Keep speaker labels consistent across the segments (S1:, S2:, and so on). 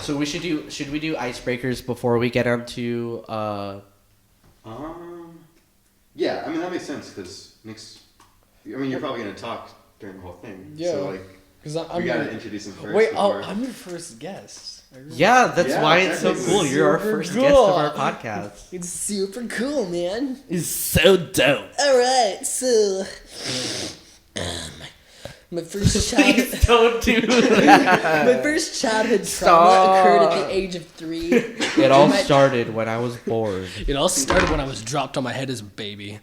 S1: So should we do icebreakers before we get onto
S2: Yeah, I mean that makes sense because you're probably gonna talk during the whole thing.
S3: Yeah.
S2: So we gotta introduce him first.
S3: Wait, I'm your first guest.
S1: Yeah, that's why it's so cool. You're our first guest of our podcast.
S3: It's super cool, man.
S1: It's so dope.
S3: All right, so my first childhood.
S1: Please don't do that.
S3: My first childhood trauma occurred at the age of 3.
S1: It all started when I was bored.
S4: It all started when I was dropped on my head as a baby.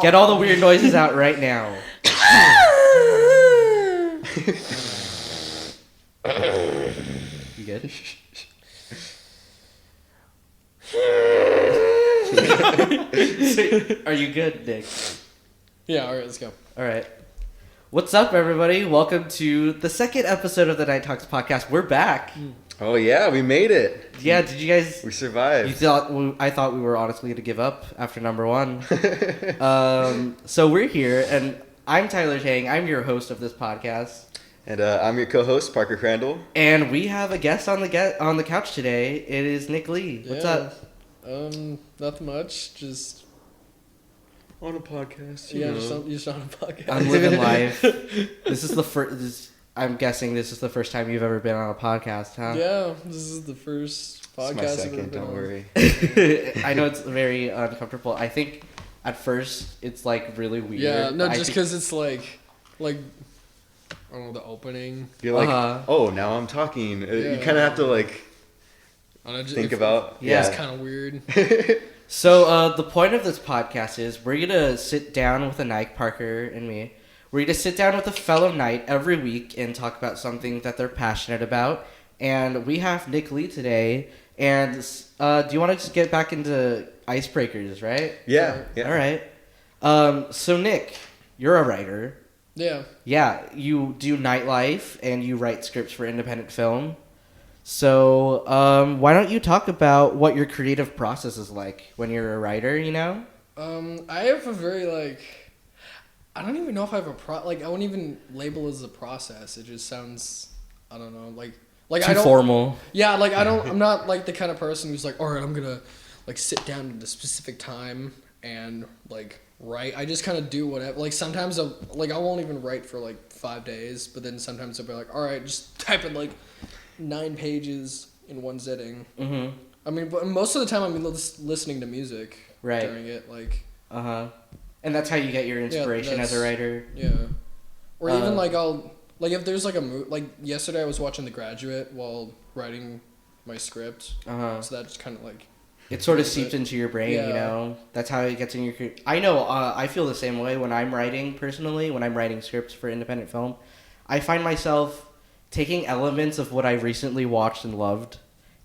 S1: Get all the weird noises out right now. You good? Are you good, Nick?
S3: Yeah, all right, let's go.
S1: All right. What's up, everybody? Welcome to the second episode of the Night Talks podcast. We're back.
S2: Oh yeah, we made it.
S1: Yeah, did you guys?
S2: We survived.
S1: I thought we were honestly going to give up after number 1. So we're here, and I'm Tyler Taing. I'm your host of this podcast.
S2: And I'm your co-host, Parker Crandell.
S1: And we have a guest on the couch today. It is Nick Lee. What's up?
S3: Nothing much. Just
S2: on a podcast.
S3: just on a podcast.
S1: I'm living life. This is the first. I'm guessing this is the first time you've ever been on a podcast, huh?
S3: Yeah, this is the first podcast.
S2: It's my second, don't worry.
S1: I know it's very uncomfortable. I think at first it's like really weird.
S3: Yeah, no, just because it's like I don't know, the opening.
S2: You're like, oh, now I'm talking. You kind of have to think about.
S3: Yeah, it's kind of weird.
S1: So the point of this podcast is we're gonna sit down with a Nike, Parker and me. We're going to sit down with a fellow knight every week and talk about something that they're passionate about. And we have Nick Lee today. And do you want to just get back into icebreakers, right?
S2: Yeah.
S1: All right. So, Nick, you're a writer.
S3: Yeah.
S1: Yeah, you do nightlife and you write scripts for independent film. So, why don't you talk about what your creative process is like when you're a writer, you know?
S3: I have a very, I don't even know if I have I wouldn't even label it as a process. It just sounds, I don't know, like
S1: too
S3: I don't,
S1: formal.
S3: Yeah, I'm not like the kind of person who's like, all right, I'm gonna sit down at a specific time and write. I just kind of do whatever. Sometimes I won't even write for 5 days, but then sometimes I'll be like, all right, just type in 9 pages in one sitting. Mm-hmm. I mean, but most of the time I'm listening to music during it,
S1: And that's how you get your inspiration as a writer.
S3: Yeah. Or even I'll if there's a movie, yesterday I was watching The Graduate while writing my script. So that's kind of
S1: it sort of seeps into your brain, you know. That's how it gets in your. I know. I feel the same way when I'm writing personally. When I'm writing scripts for independent film, I find myself taking elements of what I recently watched and loved,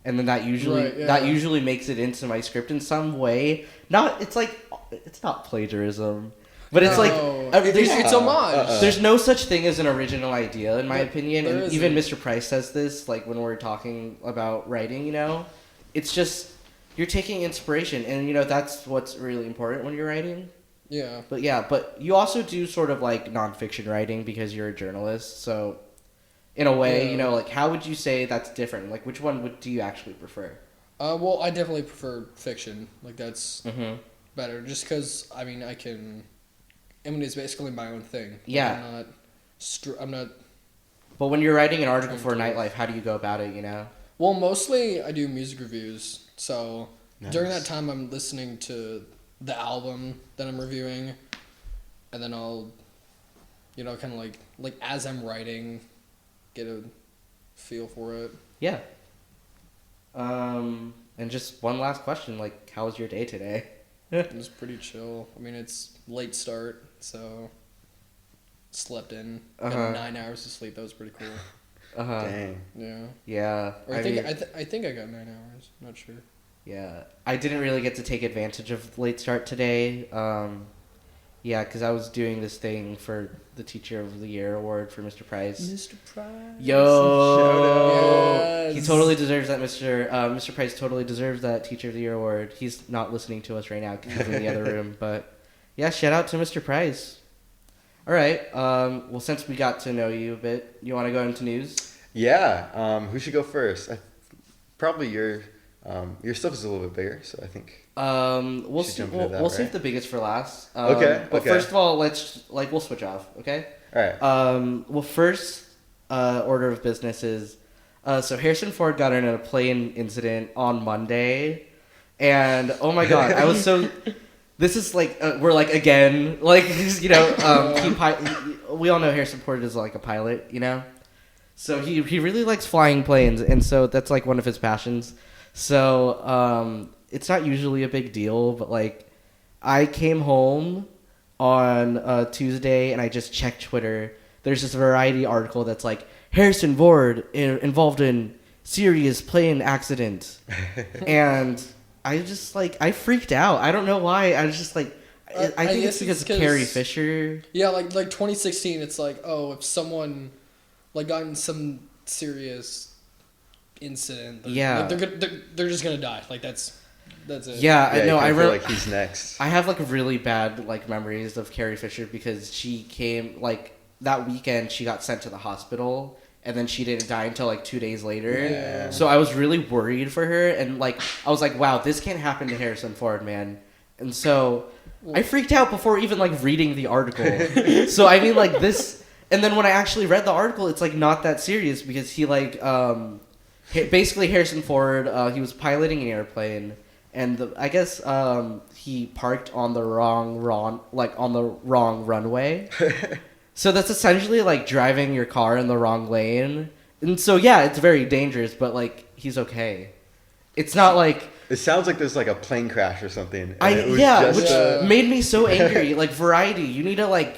S1: and then that usually makes it into my script in some way. It's not plagiarism, but it's
S3: it's homage.
S1: There's no such thing as an original idea, in my opinion. And even Mr. Price says this, when we're talking about writing, you know, it's just you're taking inspiration, and you know that's what's really important when you're writing.
S3: Yeah.
S1: But you also do sort of nonfiction writing because you're a journalist, so in a way, you know, how would you say that's different? Which one do you actually prefer?
S3: Well, I definitely prefer fiction. That's. Mm-hmm. Better, just because it's basically my own thing.
S1: Yeah.
S3: I'm not.
S1: But when you're writing an article for Nightlife, how do you go about it? You know.
S3: Well, mostly I do music reviews. So during that time, I'm listening to the album that I'm reviewing, and then I'll, kind of as I'm writing, get a feel for it.
S1: Yeah. And just one last question, how was your day today?
S3: It was pretty chill. I mean, it's late start, so slept in. Got 9 hours of sleep. That was pretty cool.
S2: Dang.
S3: Yeah.
S1: Yeah.
S3: Or I think I got 9 hours. I'm not sure.
S1: Yeah. I didn't really get to take advantage of late start today. Yeah, because I was doing this thing for the Teacher of the Year award for Mr. Price.
S3: Mr. Price.
S1: Yo!
S3: Yes.
S1: He totally deserves that, Mr. Price totally deserves that Teacher of the Year award. He's not listening to us right now because he's in the other room. But, yeah, shout out to Mr. Price. All right. Well, since we got to know you a bit, you want to go into news?
S2: Yeah. Who should go first? Probably your stuff is a little bit bigger, so I think...
S1: We'll save the biggest for last.
S2: Okay.
S1: But first of all, we'll switch off. Okay.
S2: All right.
S1: Well, first order of business is, so Harrison Ford got in a plane incident on Monday, and oh my god, I was so. This is we're again we all know Harrison Ford is like a pilot, so he really likes flying planes, and so that's like one of his passions. So it's not usually a big deal, but I came home on Tuesday and I just checked Twitter. There's this Variety article that's like, Harrison Ford involved in serious plane accident. And I just I freaked out. I don't know why. I was just I think it's because of Carrie Fisher.
S3: Yeah, like 2016, it's if someone got in some serious incident, they're just gonna die. That's it.
S1: Yeah, I know. I
S2: feel like he's next.
S1: I have really bad memories of Carrie Fisher because she came that weekend. She got sent to the hospital and then she didn't die until 2 days later.
S2: Yeah.
S1: So I was really worried for her, and I was like, wow, this can't happen to Harrison Ford, man. And so I freaked out before even reading the article. So I mean this, and then when I actually read the article, it's not that serious because he basically Harrison Ford, he was piloting an airplane. And I guess he parked on the wrong runway. So that's essentially driving your car in the wrong lane. And so yeah, it's very dangerous, but he's okay. It's not
S2: It sounds like there's a plane crash or something.
S1: Which made me so angry. Variety, you need to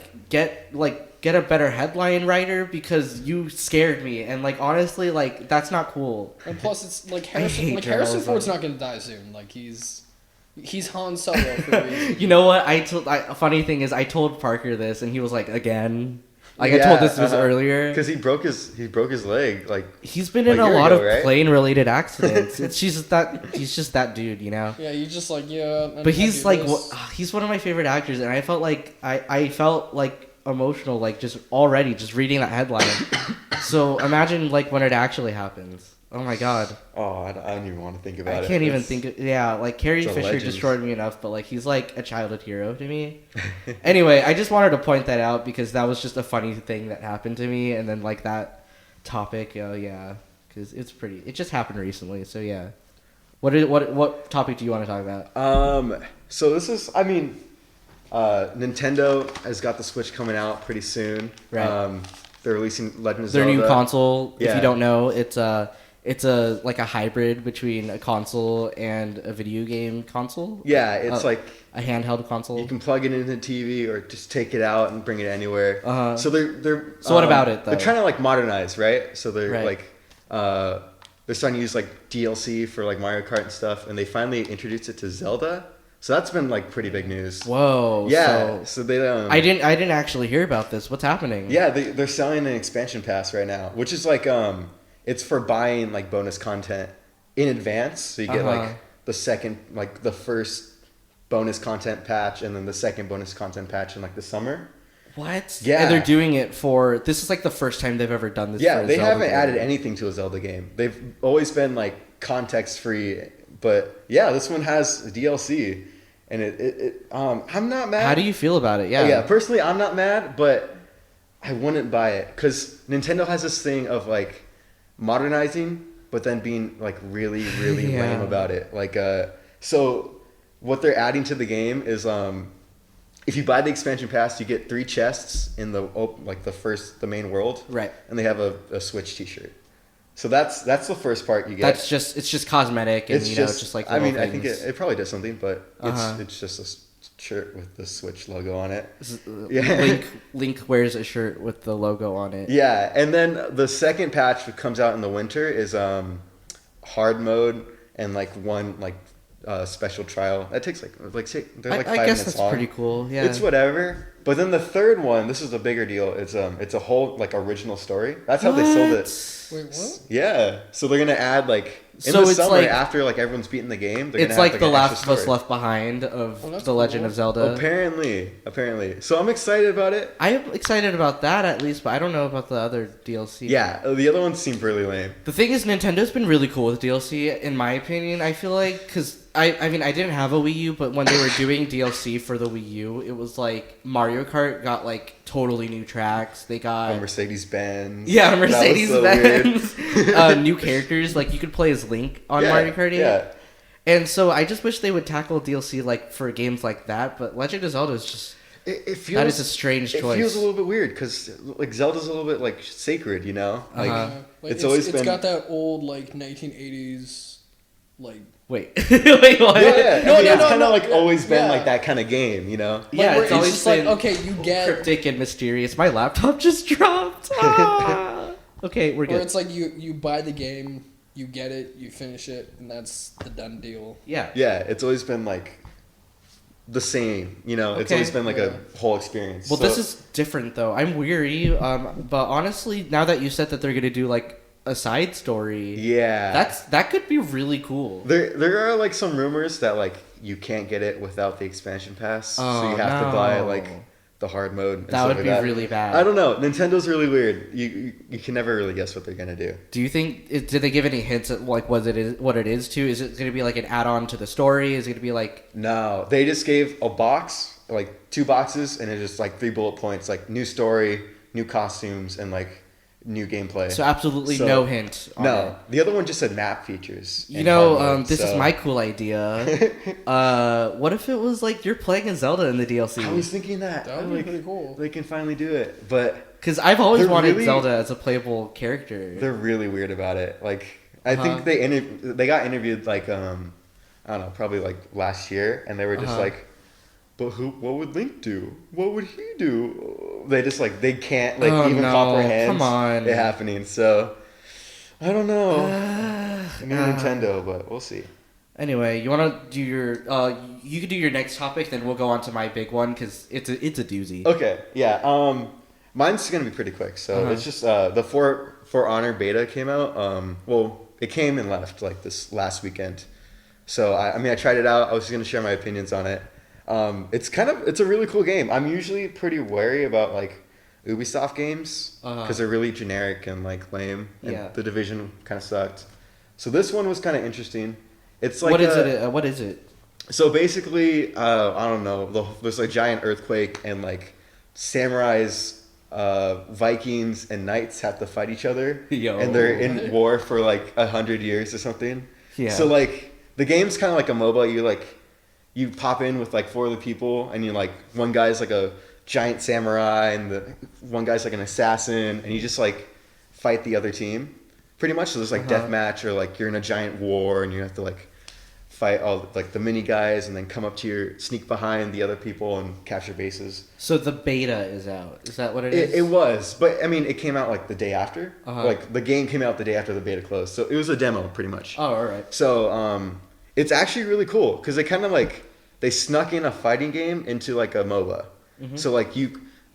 S1: get a better headline writer because you scared me, and honestly that's not cool.
S3: And plus it's Harrison Ford's not gonna die soon. He's Han Solo for a reason.
S1: You know what? Funny thing is I told Parker this and he was again. I told this earlier
S2: because he broke his leg.
S1: He's been in a lot of plane related accidents. He's just that dude,
S3: Yeah, you just yeah.
S1: But he's he's one of my favorite actors, and I felt I felt emotional just already just reading that headline. So imagine when it actually happens. Oh my god.
S2: Oh, I don't even want to think about it.
S1: I can't even think. Carrie Fisher destroyed me enough, but he's a childhood hero to me. Anyway, I just wanted to point that out because that was just a funny thing that happened to me, and then that topic. Oh yeah, because it just happened recently. So yeah, what topic do you want to talk about?
S2: So this is Nintendo has got the Switch coming out pretty soon.
S1: Right.
S2: They're releasing Legend of Zelda.
S1: Their new console.
S2: Yeah.
S1: If you don't know, it's a a hybrid between a console and a video game console.
S2: Yeah, it's
S1: a handheld console.
S2: You can plug it into the TV or just take it out and bring it anywhere.
S1: Uh-huh.
S2: So they're.
S1: So what about it though?
S2: They're trying to modernize, right? So they're they're starting to use DLC for Mario Kart and stuff, and they finally introduced it to Zelda. So that's been like pretty big news.
S1: Whoa.
S2: Yeah. So they
S1: I didn't actually hear about this. What's happening?
S2: Yeah, they're selling an expansion pass right now, which is like it's for buying like bonus content in advance. So you get like the second, like the first bonus content patch, and then the second bonus content patch in like the summer.
S1: What?
S2: Yeah.
S1: And they're doing it for, this is like the first time they've ever done this.
S2: Yeah,
S1: for a
S2: they
S1: Zelda
S2: haven't
S1: game.
S2: added anything to a Zelda game. They've always been like context free, but yeah, this one has DLC, and I'm not mad.
S1: How do you feel about it? Yeah.
S2: Yeah, personally, I'm not mad, but I wouldn't buy it because Nintendo has this thing of like modernizing, but then being like really, really
S1: Yeah.
S2: lame about it. Like, so what they're adding to the game is if you buy the expansion pass, you get 3 chests in the main world,
S1: Right.
S2: and they have a Switch T-shirt. So that's the first part you get.
S1: It's just cosmetic, and
S2: It's
S1: just like
S2: I mean,
S1: little
S2: I think
S1: things.
S2: it probably does something, but it's just shirt with the Switch logo on it.
S1: Yeah. Link wears a shirt with the logo on it.
S2: Yeah, and then the second patch that comes out in the winter is hard mode and like one like special trial. That takes like they're like 5 minutes long.
S1: I guess that's pretty cool. Yeah,
S2: it's whatever. But then the third one, this is the bigger deal. It's a whole like original story. That's how they sold it.
S3: Wait, what?
S2: Yeah, so they're gonna add like in
S1: So
S2: the
S1: it's
S2: summer
S1: like-
S2: after like everyone's beaten the game. They're
S1: It's
S2: gonna have,
S1: like The
S2: an
S1: Last
S2: extra
S1: of Us
S2: story.
S1: Left Behind of
S3: that's
S1: The Legend
S3: cool.
S1: of Zelda.
S2: Apparently. So I'm excited about it.
S1: I'm excited about that at least, but I don't know about the other DLC.
S2: Yeah, the other ones seem really lame.
S1: The thing is, Nintendo's been really cool with DLC, in my opinion. I feel like, because I mean, I didn't have a Wii U, but when they were doing DLC for the Wii U, it was like Mario Kart got like totally new tracks. They got
S2: A Mercedes-Benz.
S1: yeah,
S2: That was
S1: Mercedes
S2: so
S1: Benz,
S2: weird.
S1: new characters. Like you could play as Link on
S2: Yeah,
S1: Mario Kart 8.
S2: Yeah.
S1: And so I just wish they would tackle DLC like for games like that. But Legend of Zelda is just
S2: It feels
S1: that is a strange choice.
S2: It feels a little bit weird because like Zelda's a little bit like sacred, you know. Like
S1: Uh-huh.
S3: Like,
S2: it's always
S3: it's
S2: been.
S3: got that old like 1980s like.
S1: Wait, wait, what?
S2: Yeah,
S3: No,
S2: I mean,
S3: no,
S2: it's
S3: no,
S2: kind
S3: no,
S2: of like always been
S3: yeah.
S2: like that kind of game, you know.
S1: Yeah,
S3: where
S1: it's always
S3: just like
S1: been
S3: okay, you get
S1: cryptic and mysterious. My laptop just dropped. Ah. Okay, we're
S3: where
S1: good.
S3: it's like you buy the game, you get it, you finish it, and that's the done deal.
S1: Yeah.
S2: Yeah, it's always been like the same, you know. It's
S1: Okay.
S2: always been like
S3: Yeah.
S2: a whole experience.
S1: Well,
S2: So-
S1: this is different though. I'm weary. But honestly, now that you said that they're gonna do like a side story,
S2: yeah.
S1: that could be really cool.
S2: There are like some rumors that like you can't get it without the expansion pass, so
S1: Oh,
S2: you have to buy
S1: no.
S2: like the hard mode. And
S1: That
S2: stuff
S1: would
S2: like
S1: be really bad.
S2: I don't know. Nintendo's really weird. You can never really guess what they're gonna do.
S1: Do you think? Did they give any hints at like what it is to? Is it gonna be like an add-on to the story? Is it gonna be like
S2: No, they just gave a box, like 2 boxes, and it's just like 3 bullet points, like new story, new costumes, and like new gameplay.
S1: so? Absolutely
S2: So-
S1: no hint. On
S2: No,
S1: it.
S2: the other one just said map features.
S1: You
S2: and
S1: know,
S2: hard mode,
S1: this is
S2: so-
S1: my cool idea. What if it was like you're playing as Zelda in the DLC?
S2: I was thinking that.
S3: That would
S2: I'm
S3: be
S2: like,
S3: pretty cool.
S2: they can finally do it, but
S1: Because I've always
S2: They're
S1: wanted
S2: really-
S1: Zelda as a playable character.
S2: they're really weird about it. Like, I
S1: Uh-huh.
S2: think they got interviewed like I don't know, probably like last year, and they were just
S1: Uh-huh.
S2: like, "But what would Link do? What would he do?" They just like they can't like
S1: Oh,
S2: even
S1: no.
S2: comprehend
S1: Come on.
S2: it happening. So I don't know. New
S1: uh.
S2: Nintendo, but we'll see.
S1: Anyway, you want to do your? You could do your next topic, then we'll go on to my big one because it's a doozy.
S2: Okay, yeah. Mine's gonna be pretty quick. So
S1: Uh-huh.
S2: it's just the For Honor beta came out. Well, it came and left like this last weekend. So I mean, I tried it out. I was just gonna share my opinions on it. It's a really cool game. I'm usually pretty wary about like Ubisoft games because
S1: Uh-huh.
S2: they're really generic and like lame. And
S1: Yeah.
S2: The Division kind of sucked. So this one was kind of interesting. It's like
S1: What is it? What is it?
S2: So basically, I don't know. There's a giant earthquake, and like samurais, Vikings, and knights have to fight each other,
S1: Yo.
S2: and they're in war for like 100 years or something.
S1: Yeah.
S2: So like the game's kind of like a MOBA. You pop in with like 4 other people, and you like one guy's like a giant samurai, and the one guy's like an assassin, and you just like fight the other team, pretty much. So there's like
S1: Uh-huh.
S2: deathmatch, or like you're in a giant war, and you have to like fight all like the mini guys, and then come up to sneak behind the other people and capture bases.
S1: So the beta is out. Is that what it is?
S2: It was, but I mean, it came out like the day after.
S1: Uh-huh.
S2: Like the game came out the day after the beta closed, so it was a demo pretty much.
S1: Oh, all right.
S2: So it's actually really cool because they kind of like they snuck in a fighting game into like a MOBA.
S1: Mm-hmm.
S2: So like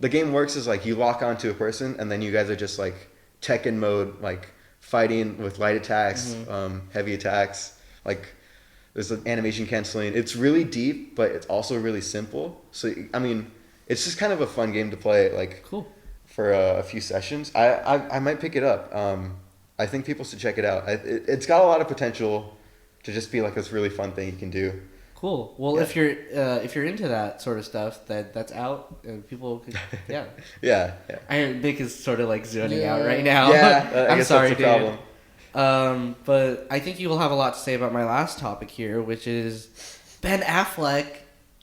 S2: the game works is like you lock onto a person, and then you guys are just like Tekken mode, like fighting with light attacks, heavy attacks, like. There's an animation canceling. It's really deep, but it's also really simple. So I mean, it's just kind of a fun game to play, like
S1: Cool.
S2: for a few sessions. I might pick it up. I think people should check it out. It's got a lot of potential to just be like this really fun thing you can do.
S1: Cool. Well,
S2: Yeah.
S1: if you're into that sort of stuff, that's out, and people could, yeah.
S2: Yeah.
S1: Nick is sort of like zoning
S3: Yeah.
S1: out right now.
S2: Yeah. I
S1: I'm
S2: guess
S1: sorry,
S2: that's the
S1: dude.
S2: problem.
S1: But I think you will have a lot to say about my last topic here, which is Ben Affleck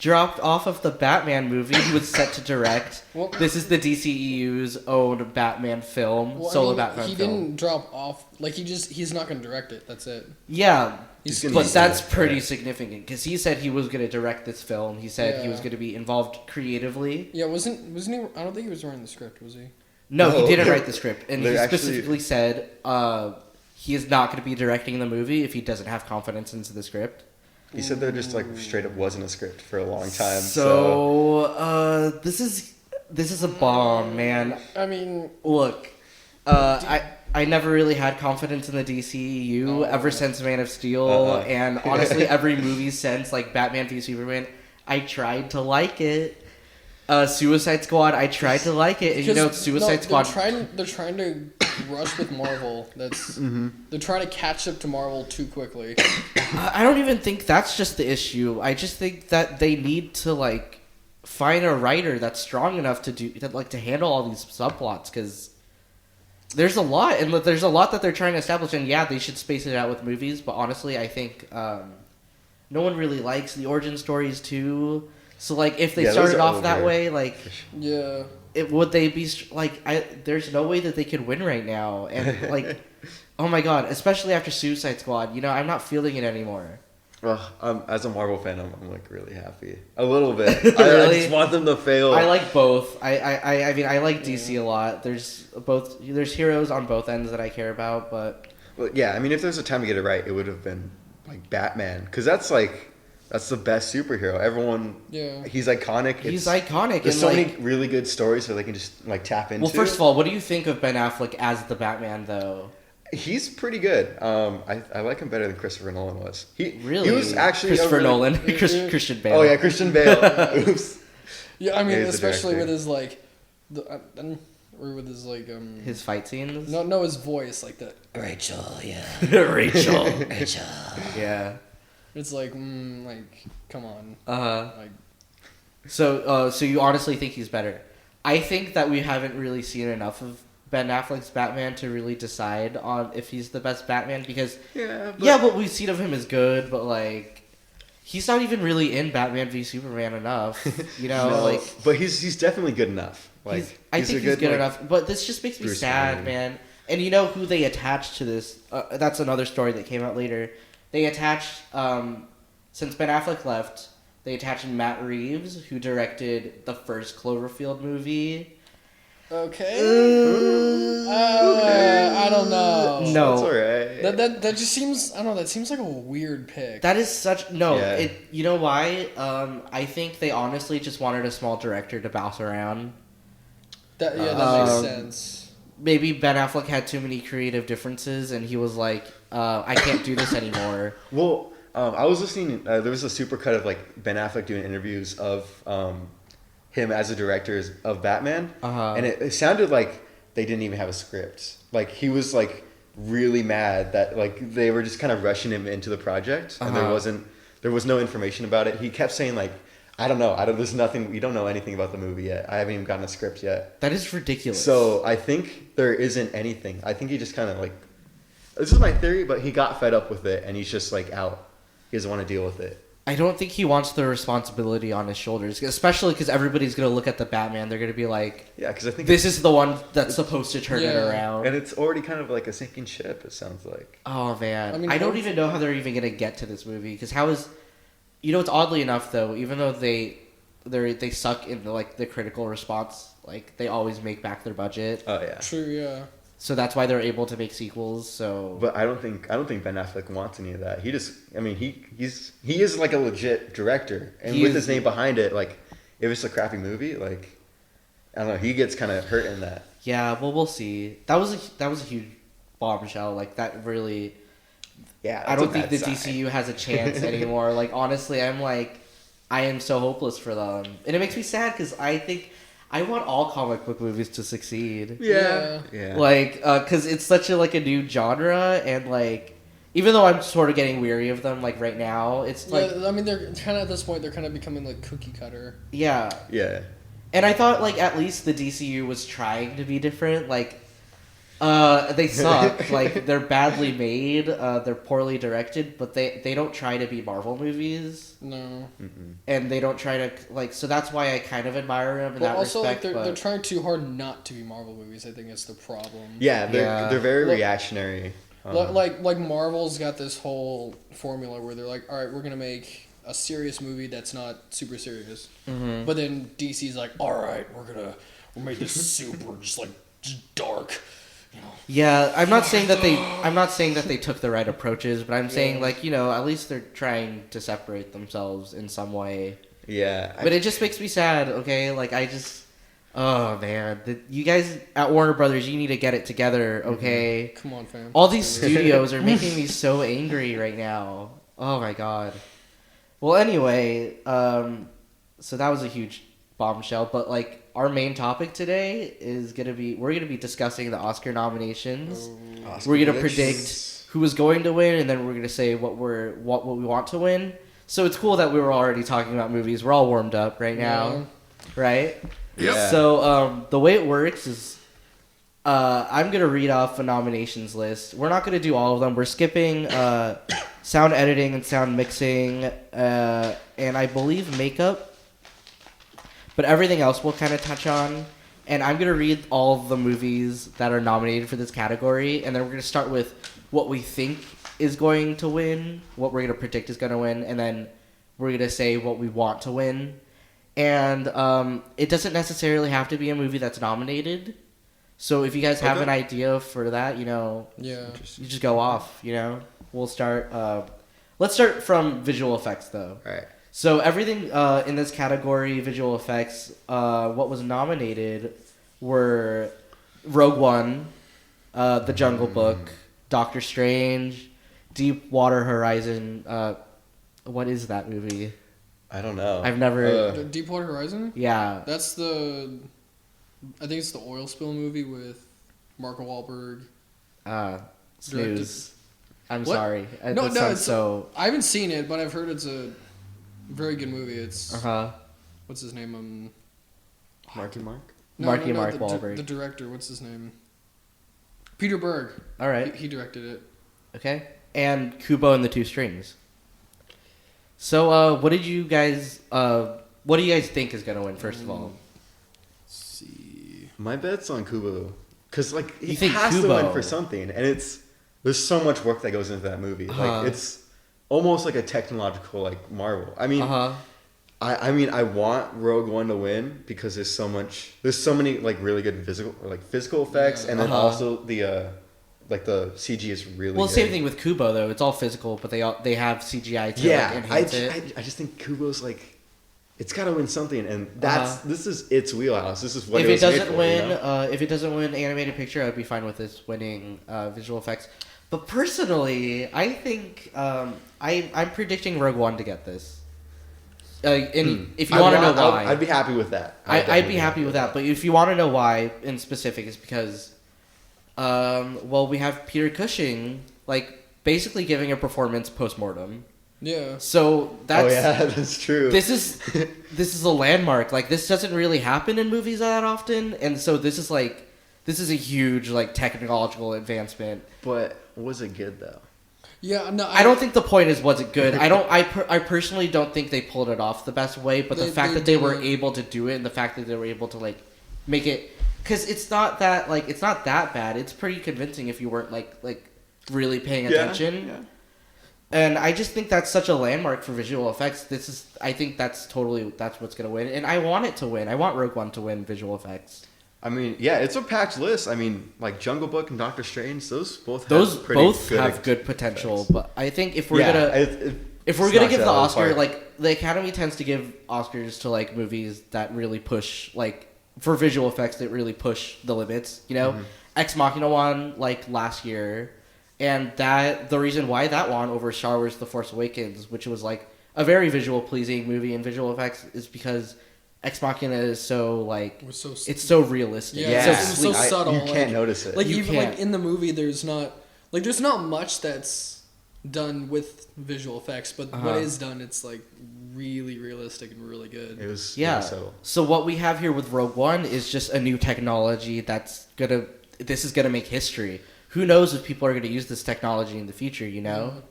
S1: dropped off of the Batman movie he was set to direct.
S3: Well,
S1: this is the DCEU's own Batman film, Batman
S3: he
S1: film.
S3: He didn't drop off. Like, he's not going to direct it. That's it.
S1: Yeah, but that's pretty
S2: right.
S1: significant because he said he was going to direct this film. He said he was going to be involved creatively.
S3: Yeah, wasn't he? I don't think he was writing the script, was he?
S1: No, he didn't write the script, and he specifically said he is not going to be directing the movie if he doesn't have confidence into the script.
S2: He said there just like straight up wasn't a script for a long time.
S1: So this is a bomb, man.
S3: I mean,
S1: look, I never really had confidence in the DCEU ever since Man of Steel, and honestly, every movie since like Batman v Superman, I tried to like it. Suicide Squad, I tried to like it, and Suicide Squad.
S3: They're trying to rush with Marvel. They're trying to catch up to Marvel too quickly.
S1: I don't even think that's just the issue. I just think that they need to like find a writer that's strong enough to handle all these subplots because there's a lot, and there's a lot that they're trying to establish. And yeah, they should space it out with movies. But honestly, I think no one really likes the origin stories too. So, like, if they started off that way, like...
S3: Yeah.
S1: Would they be... Like, there's no way that they could win right now. And, like... oh, my God. Especially after Suicide Squad. You know, I'm not feeling it anymore.
S2: Well, as a Marvel fan, I'm like, really happy. A little bit.
S1: Really?
S2: I just want them to fail.
S1: I like both. I mean, I like DC a lot. There's heroes on both ends that I care about, but...
S2: Well, yeah, I mean, if there's a time to get it right, it would have been, like, Batman. Because that's, like... That's the best superhero. Everyone, he's iconic.
S1: He's iconic.
S2: There's so many really good stories that they can just like tap into.
S1: Well, first of all, what do you think of Ben Affleck as the Batman, though?
S2: He's pretty good. I like him better than Christopher Nolan was. He
S1: was
S2: actually
S1: Christopher Nolan, Christian Bale.
S2: Oh yeah, Christian Bale. Oops.
S3: Yeah, I mean, especially with his like, or with his like
S1: his fight scenes.
S3: No, his voice like the
S4: Rachel, yeah.
S1: Rachel. Yeah.
S3: It's like, like, come on. Like,
S1: so you honestly think he's better? I think that we haven't really seen enough of Ben Affleck's Batman to really decide on if he's the best Batman because what we've seen of him is good, but like he's not even really in Batman v Superman enough, you know.
S2: No,
S1: like,
S2: but he's definitely good enough. Like,
S1: I think he's good enough, but this just makes me sad, man. And you know who they attached to this? That's another story that came out later. They attached, since Ben Affleck left, they attached Matt Reeves, who directed the first Cloverfield movie.
S3: Okay. I don't know.
S1: No.
S2: That's alright.
S3: That just seems, I don't know, that seems like a weird pick.
S1: That is such, you know why? I think they honestly just wanted a small director to bounce around.
S3: That makes sense.
S1: Maybe Ben Affleck had too many creative differences, and he was like, I can't do this anymore.
S2: Well, I was listening. There was a supercut of like Ben Affleck doing interviews of him as a director of Batman, and it sounded like they didn't even have a script. Like he was like really mad that like they were just kind of rushing him into the project, and there was no information about it. He kept saying like, I don't know. There's nothing. We don't know anything about the movie yet. I haven't even gotten a script yet.
S1: That is ridiculous.
S2: So I think there isn't anything. I think he just kind of like, this is my theory, but he got fed up with it and he's just like out. He doesn't want to deal with it.
S1: I don't think he wants the responsibility on his shoulders, especially because everybody's going to look at the Batman. They're going to be like,
S2: yeah, because I think
S1: this is the one that's supposed to turn it around.
S2: And it's already kind of like a sinking ship, it sounds like.
S1: Oh, man.
S3: I mean,
S1: I don't even know how they're even going to get to this movie because how is... You know, it's oddly enough, though, even though they suck in the critical response, like they always make back their budget.
S2: Oh yeah.
S3: True, yeah.
S1: So that's why they're able to make sequels. So,
S2: but I don't think Ben Affleck wants any of that. He just, I mean, he is like a legit director, and with his name behind it, like if it's a crappy movie, like I don't know, he gets kind of hurt in that.
S1: Yeah, well, we'll see. That was a huge bombshell. Like that really.
S2: Yeah,
S1: I don't think the DCU has a chance anymore. Like honestly, I am so hopeless for them, and it makes me sad because I think I want all comic book movies to succeed.
S2: Yeah.
S1: Like, because it's such a new genre, and like, even though I'm sort of getting weary of them, like right now, it's like.
S3: Yeah, I mean, they're kind of at this point. They're kind of becoming like cookie cutter.
S2: Yeah.
S1: And I thought like at least the DCU was trying to be different. Like, They suck. Like, they're badly made. They're poorly directed, but they don't try to be Marvel movies.
S3: No.
S2: Mm-mm.
S1: And they don't try to, like, so that's why I kind of admire them in that
S3: also,
S1: respect.
S3: like, they're trying too hard not to be Marvel movies. I think it's the problem.
S2: Yeah, they're very
S3: Like-
S2: reactionary.
S3: Like Marvel's got this whole formula where they're like, all right, we're gonna make a serious movie that's not super serious.
S1: Mm-hmm.
S3: But then DC's like, all right, we'll make this super just dark. You know.
S1: Yeah, I'm not saying that they took the right approaches, but I'm saying, like, you know, at least they're trying to separate themselves in some way.
S2: Yeah.
S1: But it just makes me sad, okay? Like, oh, man. You guys at Warner Brothers, you need to get it together, okay?
S3: Come on, fam.
S1: All these studios are making me so angry right now. Oh, my God. Well, anyway, so that was a huge bombshell, but, like, our main topic today is we're gonna be discussing the Oscar nominations. We're gonna predict who is going to win, and then we're gonna say what we want to win. So it's cool that we were already talking about movies. We're all warmed up right now, right?
S2: Yeah.
S1: So the way it works is, I'm gonna read off a nominations list. We're not gonna do all of them. We're skipping sound editing and sound mixing, and I believe makeup. But everything else we'll kind of touch on. And I'm going to read all the movies that are nominated for this category. And then we're going to start with what we think is going to win, what we're going to predict is going to win. And then we're going to say what we want to win. And it doesn't necessarily have to be a movie that's nominated. So if you guys have an idea for that, you know, you just go off, you know. We'll start. Let's start from visual effects, though.
S2: All right.
S1: So everything in this category, visual effects, what was nominated were Rogue One, The Jungle Book, Doctor Strange, Deepwater Horizon. What is that movie?
S2: I don't know.
S1: I've never.
S3: The Deepwater Horizon?
S1: Yeah.
S3: That's I think it's the oil spill movie with Mark Wahlberg.
S1: Snooze. I'm
S3: What?
S1: sorry.
S3: No,
S1: That
S3: no,
S1: sounds
S3: it's
S1: so.
S3: I haven't seen it, but I've heard it's a very good movie. It's
S1: Uh-huh.
S3: what's his name?
S2: Marky Mark?
S1: Mark Wahlberg.
S3: The director, what's his name? Peter Berg.
S1: All right.
S3: He directed it.
S1: Okay. And Kubo and the Two Strings. So, what do you guys think is gonna win? First of all,
S3: Let's see.
S2: My bet's on Kubo. Because, like, he
S1: think
S2: has
S1: Kubo?
S2: to win for something. And there's so much work that goes into that movie. Like, it's almost like a technological, like, marvel. I mean, I mean, I want Rogue One to win because there's so many, like, really good physical effects. And then also the CG is really good.
S1: same thing with Kubo though. It's all physical, but they have CGI to enhance it.
S2: I just think Kubo's like, it's got to win something, and this is its wheelhouse. This is what
S1: If
S2: it
S1: it
S2: was made
S1: doesn't
S2: for,
S1: win,
S2: you know?
S1: if it doesn't win animated picture, I'd be fine with this winning visual effects. But personally, I think I'm predicting Rogue One to get this. And if you want to know why,
S2: I'd be happy with that.
S1: I'd be happy with that. But if you want to know why in specific, it's because, we have Peter Cushing, like, basically giving a performance post-mortem.
S3: Yeah.
S1: So that's
S2: that's true.
S1: This is a landmark. Like, this doesn't really happen in movies that often, and so this is a huge, like, technological advancement.
S2: But was it good though?
S3: Yeah, no,
S1: I don't think the point is was it good. I personally don't think they pulled it off the best way. But the fact that they were able to do it, and the fact that they were able to, like, make it, because it's not that bad. It's pretty convincing if you weren't like really paying attention.
S2: Yeah.
S1: And I just think that's such a landmark for visual effects. I think that's what's gonna win, and I want it to win. I want Rogue One to win visual effects.
S2: I mean, yeah, it's a packed list. I mean, like Jungle Book and Doctor Strange, those both
S1: have good potential. Effects. But I think if we're gonna give the Oscar, like, the Academy tends to give Oscars to, like, movies that really push, like, for visual effects that really push the limits. You know, Ex Machina won, like, last year. And the reason why that won over Star Wars The Force Awakens, which was, like, a very visual pleasing movie in visual effects, is because Ex Machina is so, like, it's so realistic.
S3: Yeah,
S1: it's
S3: so subtle.
S2: You can't notice it.
S3: Like, even like in the movie, there's not much that's done with visual effects, but what is done, it's, like, really realistic and really good.
S2: It was
S1: really
S2: subtle.
S1: So what we have here with Rogue One is just a new technology that's gonna this is gonna make history. Who knows if people are gonna use this technology in the future? You know.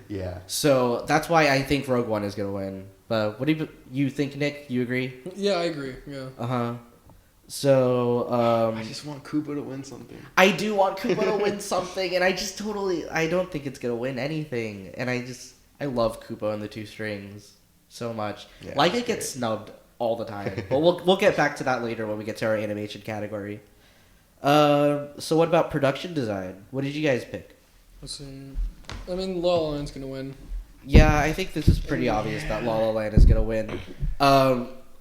S2: Yeah.
S1: So that's why I think Rogue One is gonna win. But what do you think, Nick? You agree?
S3: Yeah, I agree. Yeah.
S1: So
S2: I just want Koopa to win something.
S1: I do want Koopa to win something, and I don't think it's gonna win anything. And I love Koopa and the Two Strings so much.
S2: Yeah,
S1: like it gets snubbed all the time. But we'll get back to that later when we get to our animation category. So what about production design? What did you guys pick?
S3: Let's see. I mean, La La Land's gonna win.
S1: Yeah, I think this is pretty obvious that La La Land is gonna win.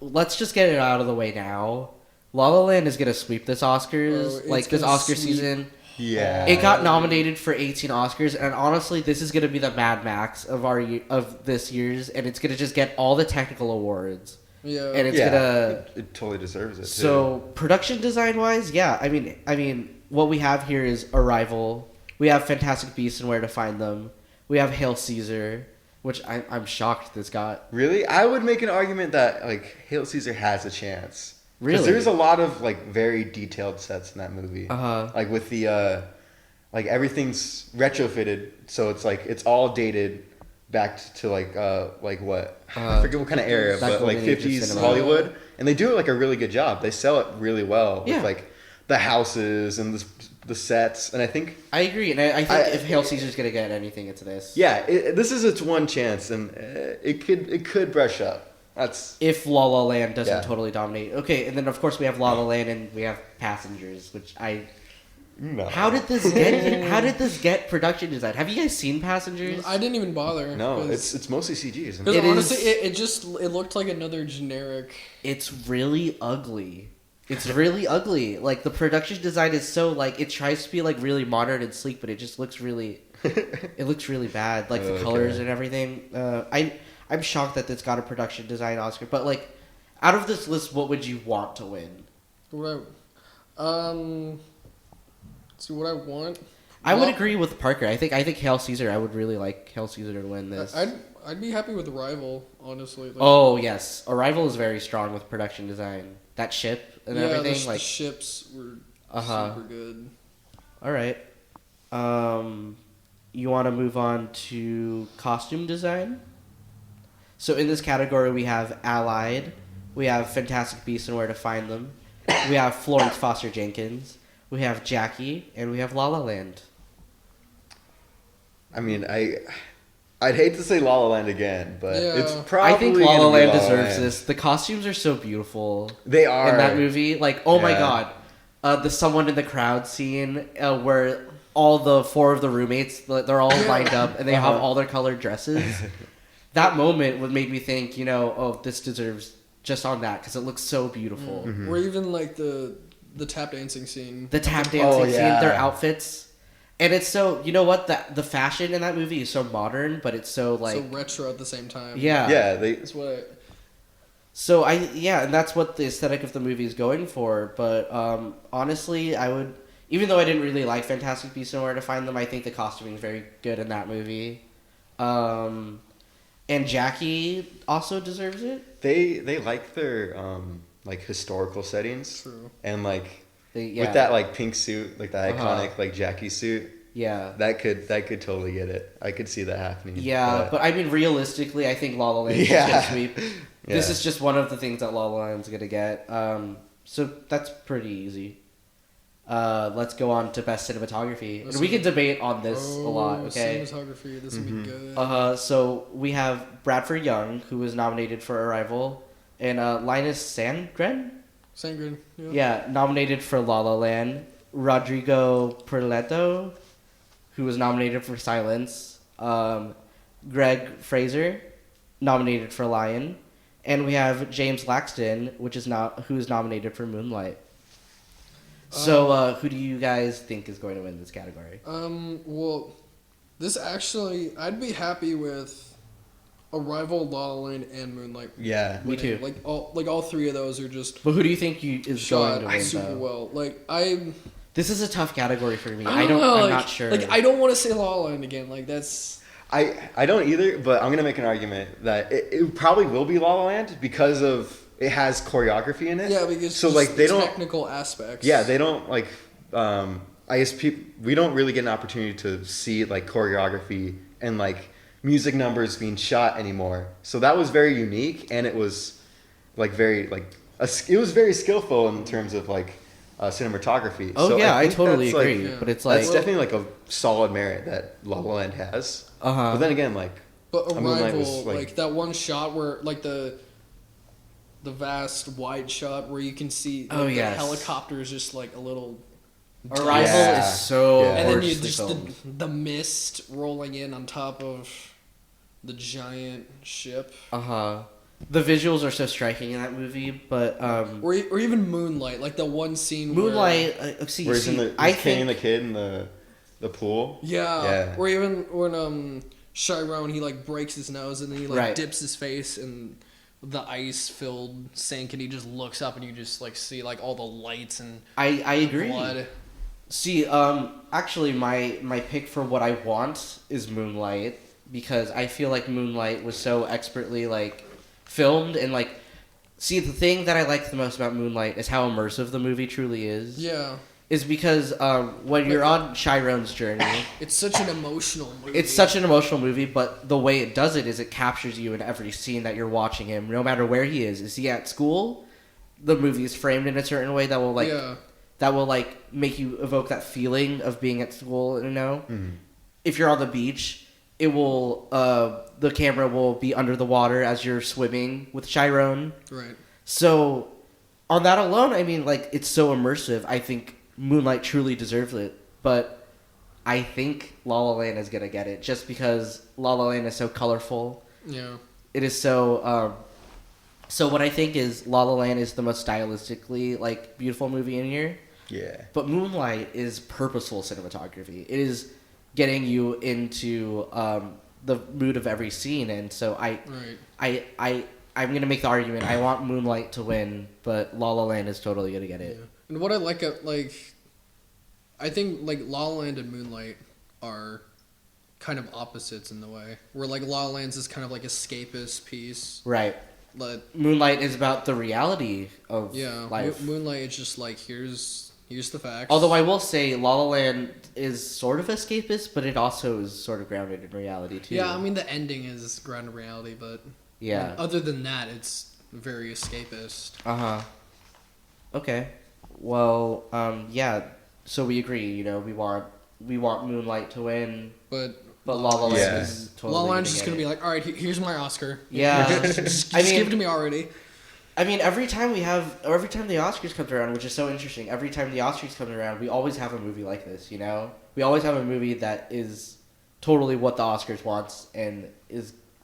S1: Let's just get it out of the way now. La La Land is gonna sweep this Oscars, this Oscar season.
S2: Yeah.
S1: It got nominated for 18 Oscars, and honestly, this is gonna be the Mad Max of this year's, and it's gonna just get all the technical awards.
S3: Yeah.
S1: And it's gonna.
S2: It totally deserves it.
S1: So production design wise, yeah. I mean, what we have here is Arrival. We have Fantastic Beasts and Where to Find Them. We have Hail Caesar, which I'm shocked this got.
S2: Really, I would make an argument that like Hail Caesar has a chance.
S1: Really,
S2: because there's a lot of like very detailed sets in that movie. Like with the like everything's retrofitted, so it's like it's all dated back to like what I forget what kind of era, but like 50s Hollywood, and they do it like a really good job. They sell it really well with like the houses and the sets, and I think
S1: I agree, and I think if Hail Caesar's gonna get anything, it's this.
S2: Yeah, this is its one chance, and it could brush up. That's
S1: if La La Land doesn't totally dominate. Okay, and then of course we have La La Land and we have Passengers, which
S2: No.
S1: How did this get production design? Have you guys seen Passengers?
S3: I didn't even bother.
S2: No, it's mostly CG, isn't
S3: it?
S2: it?
S3: Honestly, it looked like another generic.
S1: It's really ugly. It's really ugly. Like the production design is so like it tries to be like really modern and sleek, but it just looks really it looks really bad. Like the colors and everything. I'm shocked that this got a production design Oscar. But like out of this list, what would you want to win?
S3: See what I want.
S1: I would agree with Parker. I think Hail Caesar. I would really like Hail Caesar to win this.
S3: I'd be happy with Arrival, honestly.
S1: Oh yes, Arrival is very strong with production design. That ship and everything,
S3: the ships were super good.
S1: All right. You want to move on to costume design? So in this category, we have Allied, we have Fantastic Beasts and Where to Find Them, we have Florence Foster Jenkins, we have Jackie, and we have La La Land.
S2: I mean, I'd hate to say La La Land again, but it's probably
S1: I think La La Land deserves this. The costumes are so beautiful.
S2: They are.
S1: In that movie. Like, oh my god. The someone in the crowd scene where all the four of the roommates, they're all lined up and they have all their colored dresses. That moment would make me think, this deserves just on that because it looks so beautiful.
S3: Mm-hmm. Or even like the tap dancing scene.
S1: The tap dancing scene, their outfits. And it's so, you know what, the fashion in that movie is so modern, but it's so like...
S3: so retro at the same time.
S1: Yeah.
S2: Yeah,
S3: That's what
S1: So and that's what the aesthetic of the movie is going for. But honestly, I would, even though I didn't really like Fantastic Beasts and Where to Find Them, I think the costuming is very good in that movie. And Jackie also deserves it.
S2: They like their like historical settings.
S3: True.
S2: And like with that like pink suit, like the iconic like Jackie suit.
S1: Yeah.
S2: That could totally get it. I could see that happening.
S1: Yeah, but I mean realistically, I think La La Land is gonna sweep. Yeah. This is just one of the things that La La Land's gonna get. So that's pretty easy. Let's go on to best cinematography. And we can debate on this a lot, okay?
S3: Cinematography, this would be good.
S1: So we have Bradford Young, who was nominated for Arrival, and Linus Sandgren?
S3: Sandgren,
S1: yeah. Yeah, nominated for La La Land. Rodrigo Prieto, who was nominated for Silence. Greg Fraser, nominated for Lion. And we have James Laxton, who is nominated for Moonlight. So, who do you guys think is going to win this category?
S3: Well, this actually, I'd be happy with Arrival, La La Land, and Moonlight.
S2: Yeah,
S1: me too.
S3: Like all three of those are just.
S1: But who do you think is going to win?
S3: Super well.
S1: This is a tough category for me. I don't know. I'm not sure.
S3: Like I don't want to say La La Land again. Like that's.
S2: I don't either, but I'm gonna make an argument that it probably will be La La Land because of it has choreography in it.
S3: Yeah, because
S2: so like they don't
S3: technical aspects.
S2: Yeah, they don't like I guess we don't really get an opportunity to see like choreography and like music numbers being shot anymore. So that was very unique, and it was like it was very skillful in terms of like cinematography.
S1: Oh
S2: so
S1: yeah, I
S2: think
S1: totally
S2: that's,
S1: agree.
S3: yeah.
S1: But it's like
S2: that's definitely like a solid merit that La La Land has.
S1: Uh-huh.
S2: But then again, like
S3: But
S2: Moonlight
S3: Arrival,
S2: was,
S3: like that one shot where like the vast wide shot where you can see like, the
S1: yes.
S3: helicopter is just like a little.
S1: Arrival
S2: Yeah.
S1: is so
S2: Yeah.
S3: And then you
S1: gorgeously
S3: just
S1: filmed.
S3: the mist rolling in on top of the ship.
S1: Uh-huh. The visuals are so striking in that movie, but
S3: Or even Moonlight, like the one scene
S1: Moonlight.
S3: where,
S2: where he's carrying the kid in the pool.
S3: yeah. Or even when Chiron, he like breaks his nose and then he like
S1: Right.
S3: dips his face in the ice filled sink and he just looks up and you just like see like all the lights and
S1: I agree.
S3: blood.
S1: See, actually, my pick for what I want is Moonlight, because I feel like Moonlight was so expertly like filmed, and like, see, the thing that I like the most about Moonlight is how immersive the movie truly is.
S3: Yeah.
S1: Is because when you're on Chiron's journey,
S3: It's such an emotional movie.
S1: it's such an emotional movie, but the way it does it is it captures you in every scene that you're watching him, no matter where he is. Is he at school? The movie is framed in a certain way that will like make you evoke that feeling of being at school. You know, if you're on the beach, it will the camera will be under the water as you're swimming with Chiron.
S3: Right.
S1: So on that alone, I mean, like, it's so immersive. I think Moonlight truly deserves it, but I think La La Land is gonna get it just because La La Land is so colorful.
S3: Yeah.
S1: It is so. So what I think is La La Land is the most stylistically like beautiful movie in here.
S2: Yeah.
S1: But Moonlight is purposeful cinematography. It is getting you into the mood of every scene, and so I'm gonna make the argument. I want Moonlight to win, but La La Land is totally gonna get it.
S3: Yeah. And what I like, I think like La La Land and Moonlight are kind of opposites in the way. Where like La La Land's is kind of like escapist piece.
S1: Right.
S3: But
S1: Moonlight is about the reality of life.
S3: Moonlight is just like here's the facts.
S1: Although I will say La La Land is sort of escapist, but it also is sort of grounded in reality too.
S3: Yeah, I mean the ending is grounded in reality, but
S1: yeah.
S3: other than that, it's very escapist.
S1: Okay. Well, yeah. So we agree. You know, we want Moonlight to win,
S3: But
S1: La La Land
S2: Yeah.
S1: is totally.
S3: La La Land's just
S1: get
S3: gonna
S1: it.
S3: be like, all right, here's my Oscar.
S1: Yeah.
S3: just
S1: I mean-
S3: give it to me already.
S1: I mean, every time the Oscars comes around, which is so interesting, every time the Oscars comes around, we always have a movie like this, you know? We always have a movie that is totally what the Oscars wants and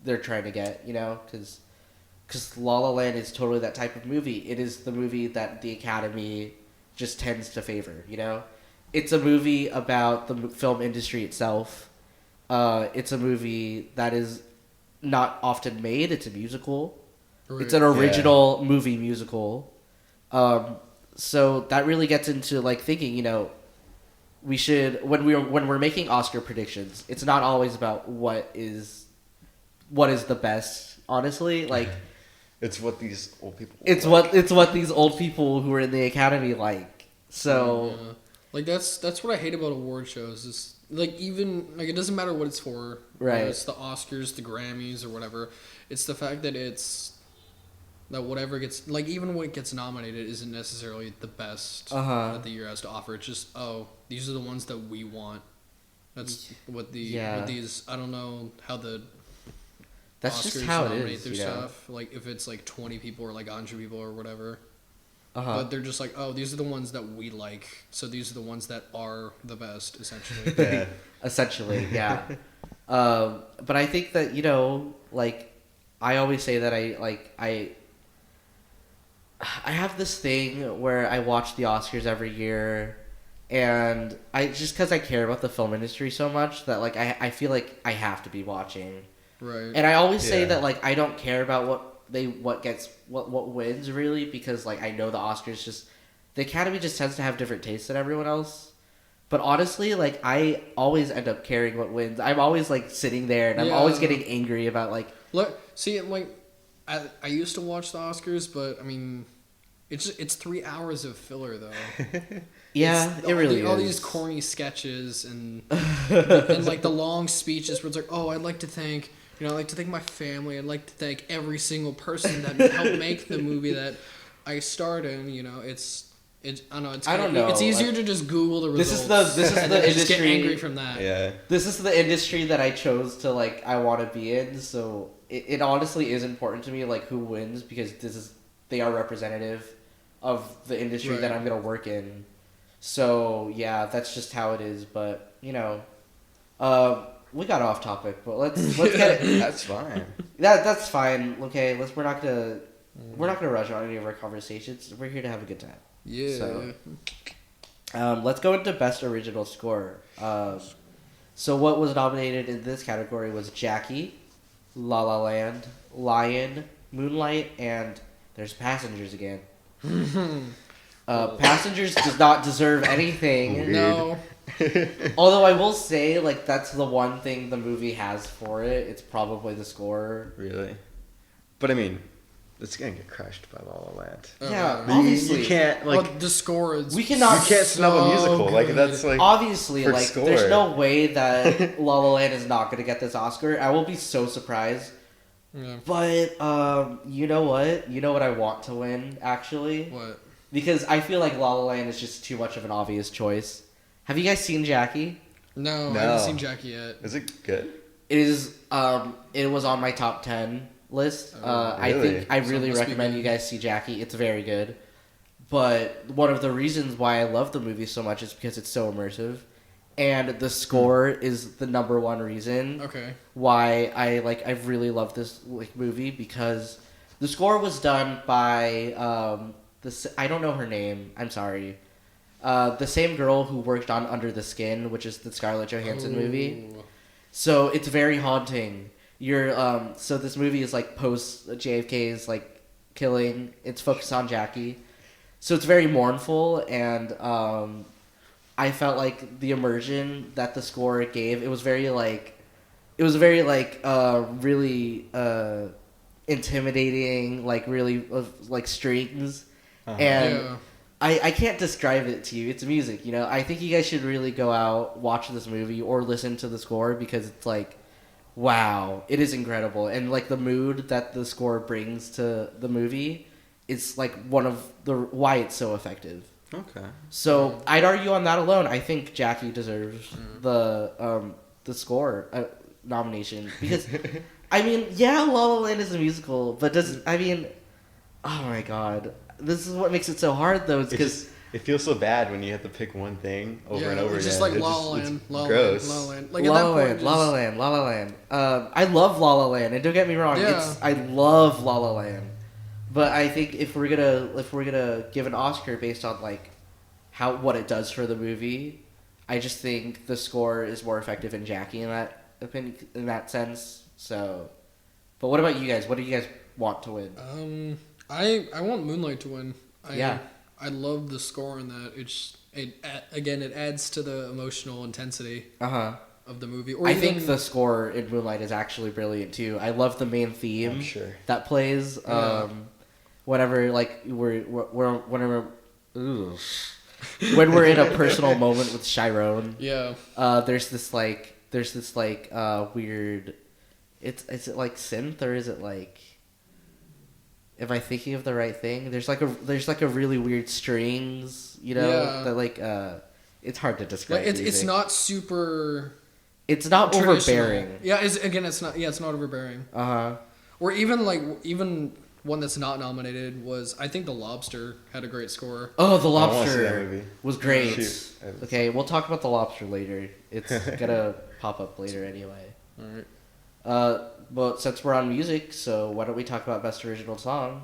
S1: they're trying to get, you know? Because La La Land is totally that type of movie. It is the movie that the Academy just tends to favor, you know? It's a movie about the film industry itself. It's a movie that is not often made. It's a musical.
S3: Right.
S1: It's an original movie musical. So that really gets into like thinking, you know, we should when we're making Oscar predictions, it's not always about what is the best, honestly. Like
S2: It's what these old people
S1: it's what these old people who are in the Academy like. So
S3: Yeah. Like that's what I hate about award shows is like even like it doesn't matter what it's for.
S1: Right.
S3: Whether it's the Oscars, the Grammys, or whatever. It's the fact that that whatever gets like even when it gets nominated isn't necessarily the best that the year has to offer. It's just these are the ones that we want. That's what what these I don't know how the
S1: that's
S3: Oscars
S1: just how it
S3: nominate
S1: is,
S3: their
S1: you know?
S3: stuff. Like if it's like 20 people or like 100 people or whatever.
S1: Uh-huh.
S3: But they're just like, oh, these are the ones that we like. So these are the ones that are the best, essentially.
S2: Yeah.
S1: Essentially, yeah. But I think that, you know, like, I always say that I have this thing where I watch the Oscars every year, and I just because I care about the film industry so much that, like, I feel like I have to be watching.
S3: Right.
S1: And I always say
S2: Yeah.
S1: that, like, I don't care about what wins, really, because, like, I know the Oscars the Academy just tends to have different tastes than everyone else. But honestly, like, I always end up caring what wins. I'm always, like, sitting there, and I'm always getting angry about, like...
S3: Look, see, like, I used to watch the Oscars, but, I mean, it's 3 hours of filler, though.
S1: Yeah, it really is.
S3: All these corny sketches and like the long speeches where it's like, oh, I'd like to thank my family. I'd like to thank every single person that helped make the movie that I starred in. I don't know. It's easier to just Google the results.
S1: This is the industry.
S3: Just get angry from that.
S2: Yeah.
S1: This is the industry that I chose to I want to be in. So it honestly is important to me who wins, because they are representative of the industry that I'm gonna work in. So yeah, that's just how it is. But we got off topic, but let's get it.
S2: That's fine.
S1: That's fine. Okay, we're not gonna rush on any of our conversations. We're here to have a good time.
S3: Yeah.
S1: So, let's go into best original score. So what was nominated in this category was Jackie, La La Land, Lion, Moonlight, and there's Passengers again. Passengers does not deserve anything.
S2: Weird.
S3: No.
S1: Although I will say, that's the one thing the movie has for it. It's probably the score.
S2: Really? But I mean, it's gonna get crushed by La La Land.
S1: Yeah, obviously.
S2: You can't
S3: the score is.
S2: You can't snub a musical.
S3: Good.
S2: That's
S1: obviously
S2: for score.
S1: There's no way that La La Land is not gonna get this Oscar. I will be so surprised.
S3: Yeah.
S1: But you know what? You know what I want to win actually?
S3: What?
S1: Because I feel like La La Land is just too much of an obvious choice. Have you guys seen Jackie?
S3: No, I haven't seen Jackie yet.
S2: Is it good?
S1: It is. It was on my top 10 list.
S2: Really?
S1: I think I really
S3: must be
S1: recommend
S3: good.
S1: you guys see Jackie. It's very good. But one of the reasons why I love the movie so much is because it's so immersive, and the score is the number one reason why I really love this movie, because the score was done by I don't know her name. I'm sorry. The same girl who worked on Under the Skin, which is the Scarlett Johansson movie. So it's very haunting. So this movie is post JFK's killing. It's focused on Jackie. So it's very mournful, and I felt like the immersion that the score gave, it was very really intimidating, really strings.
S2: Uh-huh.
S1: And I can't describe it to you. It's music, I think you guys should really go out, watch this movie, or listen to the score, because it's wow, it is incredible. And the mood that the score brings to the movie is one of why it's so effective.
S2: Okay.
S1: So I'd argue on that alone, I think Jackie deserves the score nomination, because La La Land is a musical, but oh my god, this is what makes it so hard though. It's because
S2: it feels so bad when you have to pick one thing over and over
S3: it's
S2: again.
S3: Just like La La Land,
S2: gross.
S3: La La Land,
S1: La La Land. I love La La Land, and don't get me wrong, I love La La Land. But I think if we're gonna give an Oscar based on what it does for the movie, I just think the score is more effective in Jackie in that sense. So, but what about you guys? What do you guys want to win?
S3: I want Moonlight to win.
S1: Yeah.
S3: I love the score in that. It adds to the emotional intensity of the movie.
S1: I think the score in Moonlight is actually brilliant too. I love the main theme that plays. Whenever when we're in a personal moment with Chiron.
S3: Yeah.
S1: There's this weird. Is it synth, or is it am I thinking of the right thing? There's a really weird strings, that it's hard to describe.
S3: It's not super.
S1: It's not overbearing.
S3: Yeah, it's not. Yeah, it's not overbearing. Or even one that's not nominated was, I think, The Lobster had a great score.
S1: Oh, The
S2: I wanna see that
S1: Lobster
S2: movie.
S1: was great.
S2: Shoot.
S1: Okay, we'll talk about The Lobster later. It's gonna pop up later anyway.
S3: All right.
S1: Well, since we're on music, so why don't we talk about Best Original Song?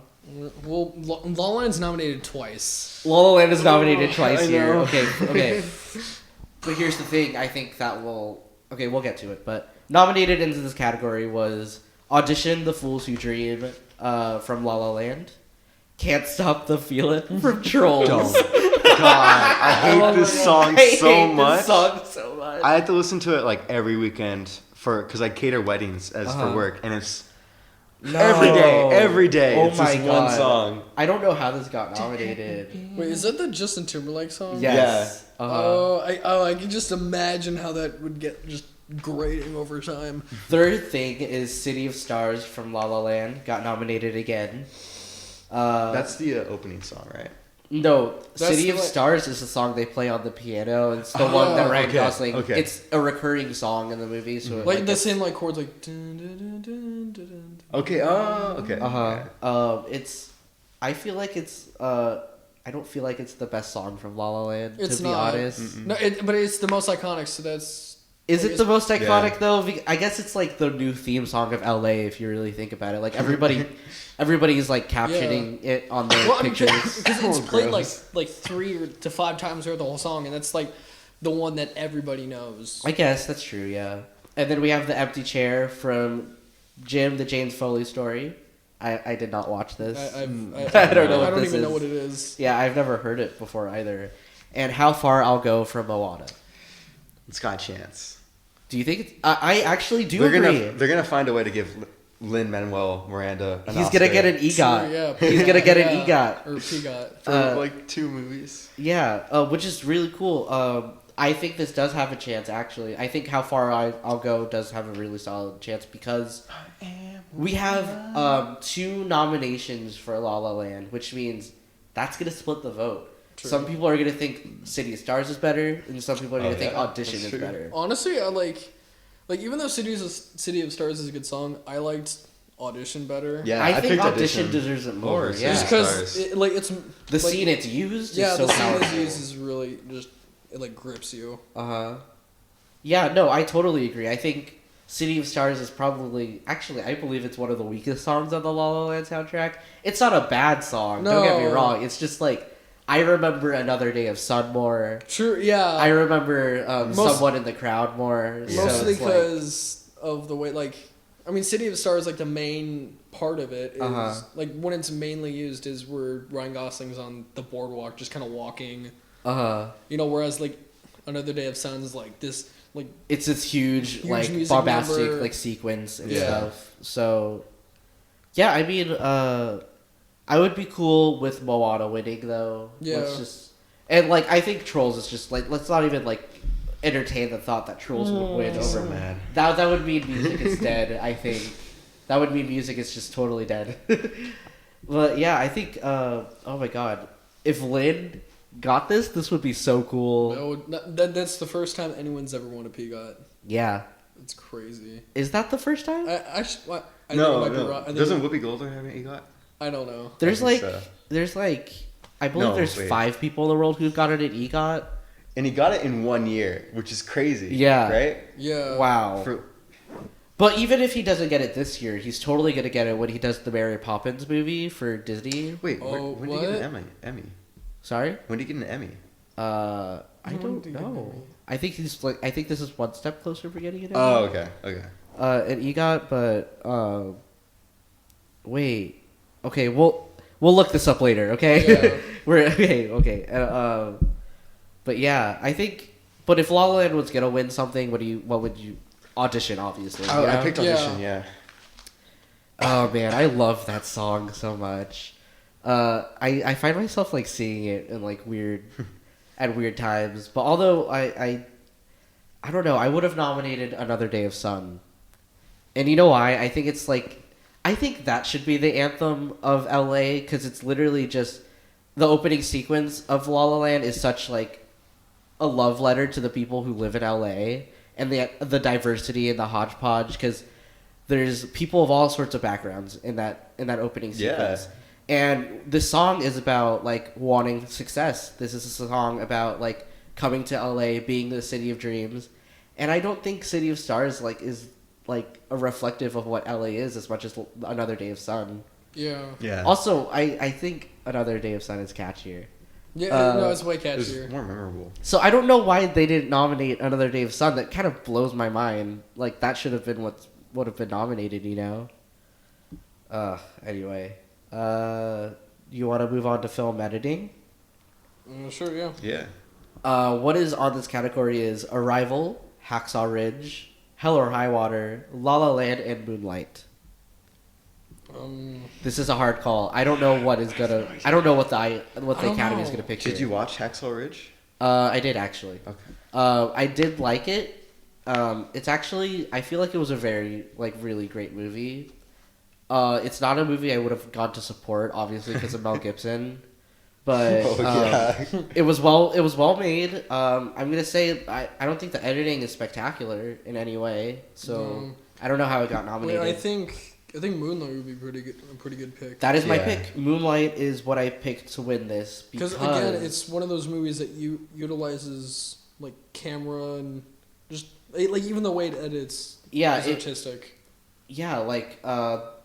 S3: Well, La La Land's nominated twice.
S1: La La Land is nominated twice
S2: I
S1: here.
S2: know.
S1: Okay. But here's the thing. I think that will... Okay, we'll get to it. But nominated into this category was Audition, The Fools Who Dream from La La Land, Can't Stop the Feelin' from Trolls.
S2: God, I hate this song so much. I have to listen to it every weekend because I cater weddings for work, and it's
S1: No.
S2: Every day.
S1: Oh
S2: It's
S1: my
S2: this
S1: God.
S2: one song.
S1: I don't know how this got nominated.
S3: Wait, is that the Justin Timberlake song?
S1: Yes.
S3: I can just imagine how that would get just grating over time.
S1: Third thing is City of Stars from La La Land got nominated again.
S2: That's the opening song, right?
S1: No,
S3: That's
S1: City of
S3: the,
S1: Stars is the song they play on the piano. It's the one that Ryan Gosling.
S2: Okay.
S1: It's a recurring song in the movie, so
S3: like the same like chords like. Dun, dun, dun, dun, dun, dun.
S2: Okay. Oh, okay.
S1: It's. I feel like it's. I don't feel like it's the best song from La La Land.
S3: It's
S1: to be
S3: not.
S1: honest.
S3: No, but it's the most iconic, so that's.
S1: Is it the most iconic
S2: Yeah.
S1: though? I guess it's like the new theme song of LA if you really think about it. Like everybody's like captioning it on their pictures.
S3: Because it's played
S2: gross.
S3: like 3 to 5 times throughout the whole song, and that's like the one that everybody knows.
S1: I guess that's true, yeah. And then we have the empty chair from Jim, the James Foley story. I did not watch this.
S3: I don't know.
S1: I don't know
S3: I
S1: what
S3: don't
S1: this
S3: even know
S1: is.
S3: what it is.
S1: Yeah, I've never heard it before either. And How Far I'll Go from Moana.
S2: It's got a chance.
S1: Do you think it's, I actually do
S2: They're
S1: agree.
S2: gonna Find a way to give Lin-Manuel Miranda an
S1: He's
S2: Oscar
S1: gonna get an EGOT.
S3: Sure, yeah.
S1: He's gonna get an EGOT.
S3: Or PGOT.
S2: for like 2 movies.
S1: Yeah, which is really cool. I think this does have a chance, actually. I think How Far I'll Go does have a really solid chance because we have 2 nominations for La La Land, which means that's going to split the vote.
S3: True.
S1: Some people are going to think City of Stars is better, and some people are going to think
S2: yeah,
S1: Audition
S2: that's
S1: is
S2: true.
S1: better.
S3: Honestly, I like even though City of Stars is a good song, I liked Audition better.
S2: Yeah,
S1: I think
S2: picked
S1: Audition deserves it more.
S2: over
S1: Yeah.
S3: Just
S2: City of
S3: because
S2: Stars.
S3: it's
S1: The scene it's used
S3: yeah,
S1: is so
S3: the scene
S1: powerful.
S3: it's used is really just it like grips you.
S1: Yeah, no, I totally agree. I think City of Stars is probably... Actually, I believe it's one of the weakest songs on the La La Land soundtrack. It's not a bad song, don't get me
S3: No.
S1: wrong. It's just like... I remember Another Day of Sun more.
S3: True, yeah.
S1: I remember Someone in the Crowd more.
S2: Yeah.
S3: Mostly
S1: it's like-
S3: because of the way, like, I mean, City of Stars, like, the main part of it is, like, when it's mainly used is where Ryan Gosling's on the boardwalk, just kind of walking. You know, whereas, like, Another Day of Sun is, like, this, like...
S1: It's this huge like,
S3: music
S1: bombastic,
S3: number.
S1: like, sequence and
S3: Yeah.
S1: stuff. So, yeah, I mean, I would be cool with Moana winning, though.
S3: Yeah.
S1: Let's just... And, like, I think Trolls is just, like, let's not even, like, entertain the thought that Trolls would win
S2: So
S1: over...
S2: mad.
S1: That would mean music is dead, I think. That would mean music is just totally dead. But, yeah, I think, oh my god. If Lin got this would be so cool.
S3: That's the first time anyone's ever won a PGOT.
S1: Yeah.
S3: It's crazy.
S1: Is that the first time?
S3: I think it
S2: No,
S3: might be
S2: no.
S3: wrong. I think
S2: Doesn't Whoopi Goldberg have an EGOT?
S3: I don't know.
S1: There's
S2: I think
S1: like,
S2: so.
S1: there's like, I believe
S2: No,
S1: there's
S2: wait.
S1: 5 people in the world who've gotten an EGOT.
S2: And he got it in 1 year, which is crazy.
S1: Yeah.
S2: Right?
S3: Yeah.
S1: Wow.
S2: For,
S1: But even if he doesn't get it this year, he's totally gonna get it when he does the Mary Poppins movie for Disney.
S2: wait,
S3: Oh,
S2: when did he get
S3: what?
S2: an Emmy?
S1: Sorry?
S2: When did he get an Emmy?
S1: I
S3: When
S1: don't
S3: did he get an
S1: know.
S3: Emmy?
S1: I think he's like, I think this is one step closer for getting it.
S2: Oh, okay. Okay.
S1: An EGOT, but wait. Okay, we'll look this up later. Okay,
S3: Yeah.
S1: we're okay. But yeah, I think. But if La La Land was gonna win something, what would you Audition? Obviously.
S2: Oh,
S1: you
S2: I
S1: know?
S2: picked Audition, yeah.
S1: Oh man, I love that song so much. I find myself like singing it in like weird at weird times. But although I don't know, I would have nominated Another Day of Sun. And you know why? I think it's like I think that should be the anthem of LA because it's literally just the opening sequence of La La Land is such like a love letter to the people who live in LA and the diversity and the hodgepodge because there's people of all sorts of backgrounds in that opening sequence.
S2: Yeah.
S1: And this song is about like wanting success. This is a song about like coming to LA, being the city of dreams. And I don't think City of Stars like is like a reflective of what LA is as much as Another Day of Sun.
S3: Yeah.
S2: Yeah.
S1: Also, I think Another Day of Sun is catchier.
S3: Yeah, no, it's way
S2: it was
S3: catchier.
S2: more memorable.
S1: So I don't know why they didn't nominate Another Day of Sun. That kind of blows my mind. Like that should have been what would have been nominated, you know? Anyway. You want to move on to film editing?
S3: Sure, yeah.
S2: Yeah.
S1: What is on this category is Arrival, Hacksaw Ridge, Hell or High Water, La La Land, and Moonlight. This is a hard call. I don't know what is gonna. I don't know what the Academy is gonna pick.
S2: Did you watch Hacksaw Ridge?
S1: I did actually.
S2: Okay.
S1: I did like it. It's actually. I feel like it was a very really great movie. It's not a movie I would have gone to support, obviously, because of Mel Gibson. But it was well made. I'm gonna say I don't think the editing is spectacular in any way. So I don't know how it got nominated.
S3: I think Moonlight would be a pretty good pick.
S1: That is my pick. Moonlight is what I picked to win this because
S3: again, it's one of those movies that utilizes camera and just even the way it edits.
S1: Yeah,
S3: is artistic.
S1: Yeah,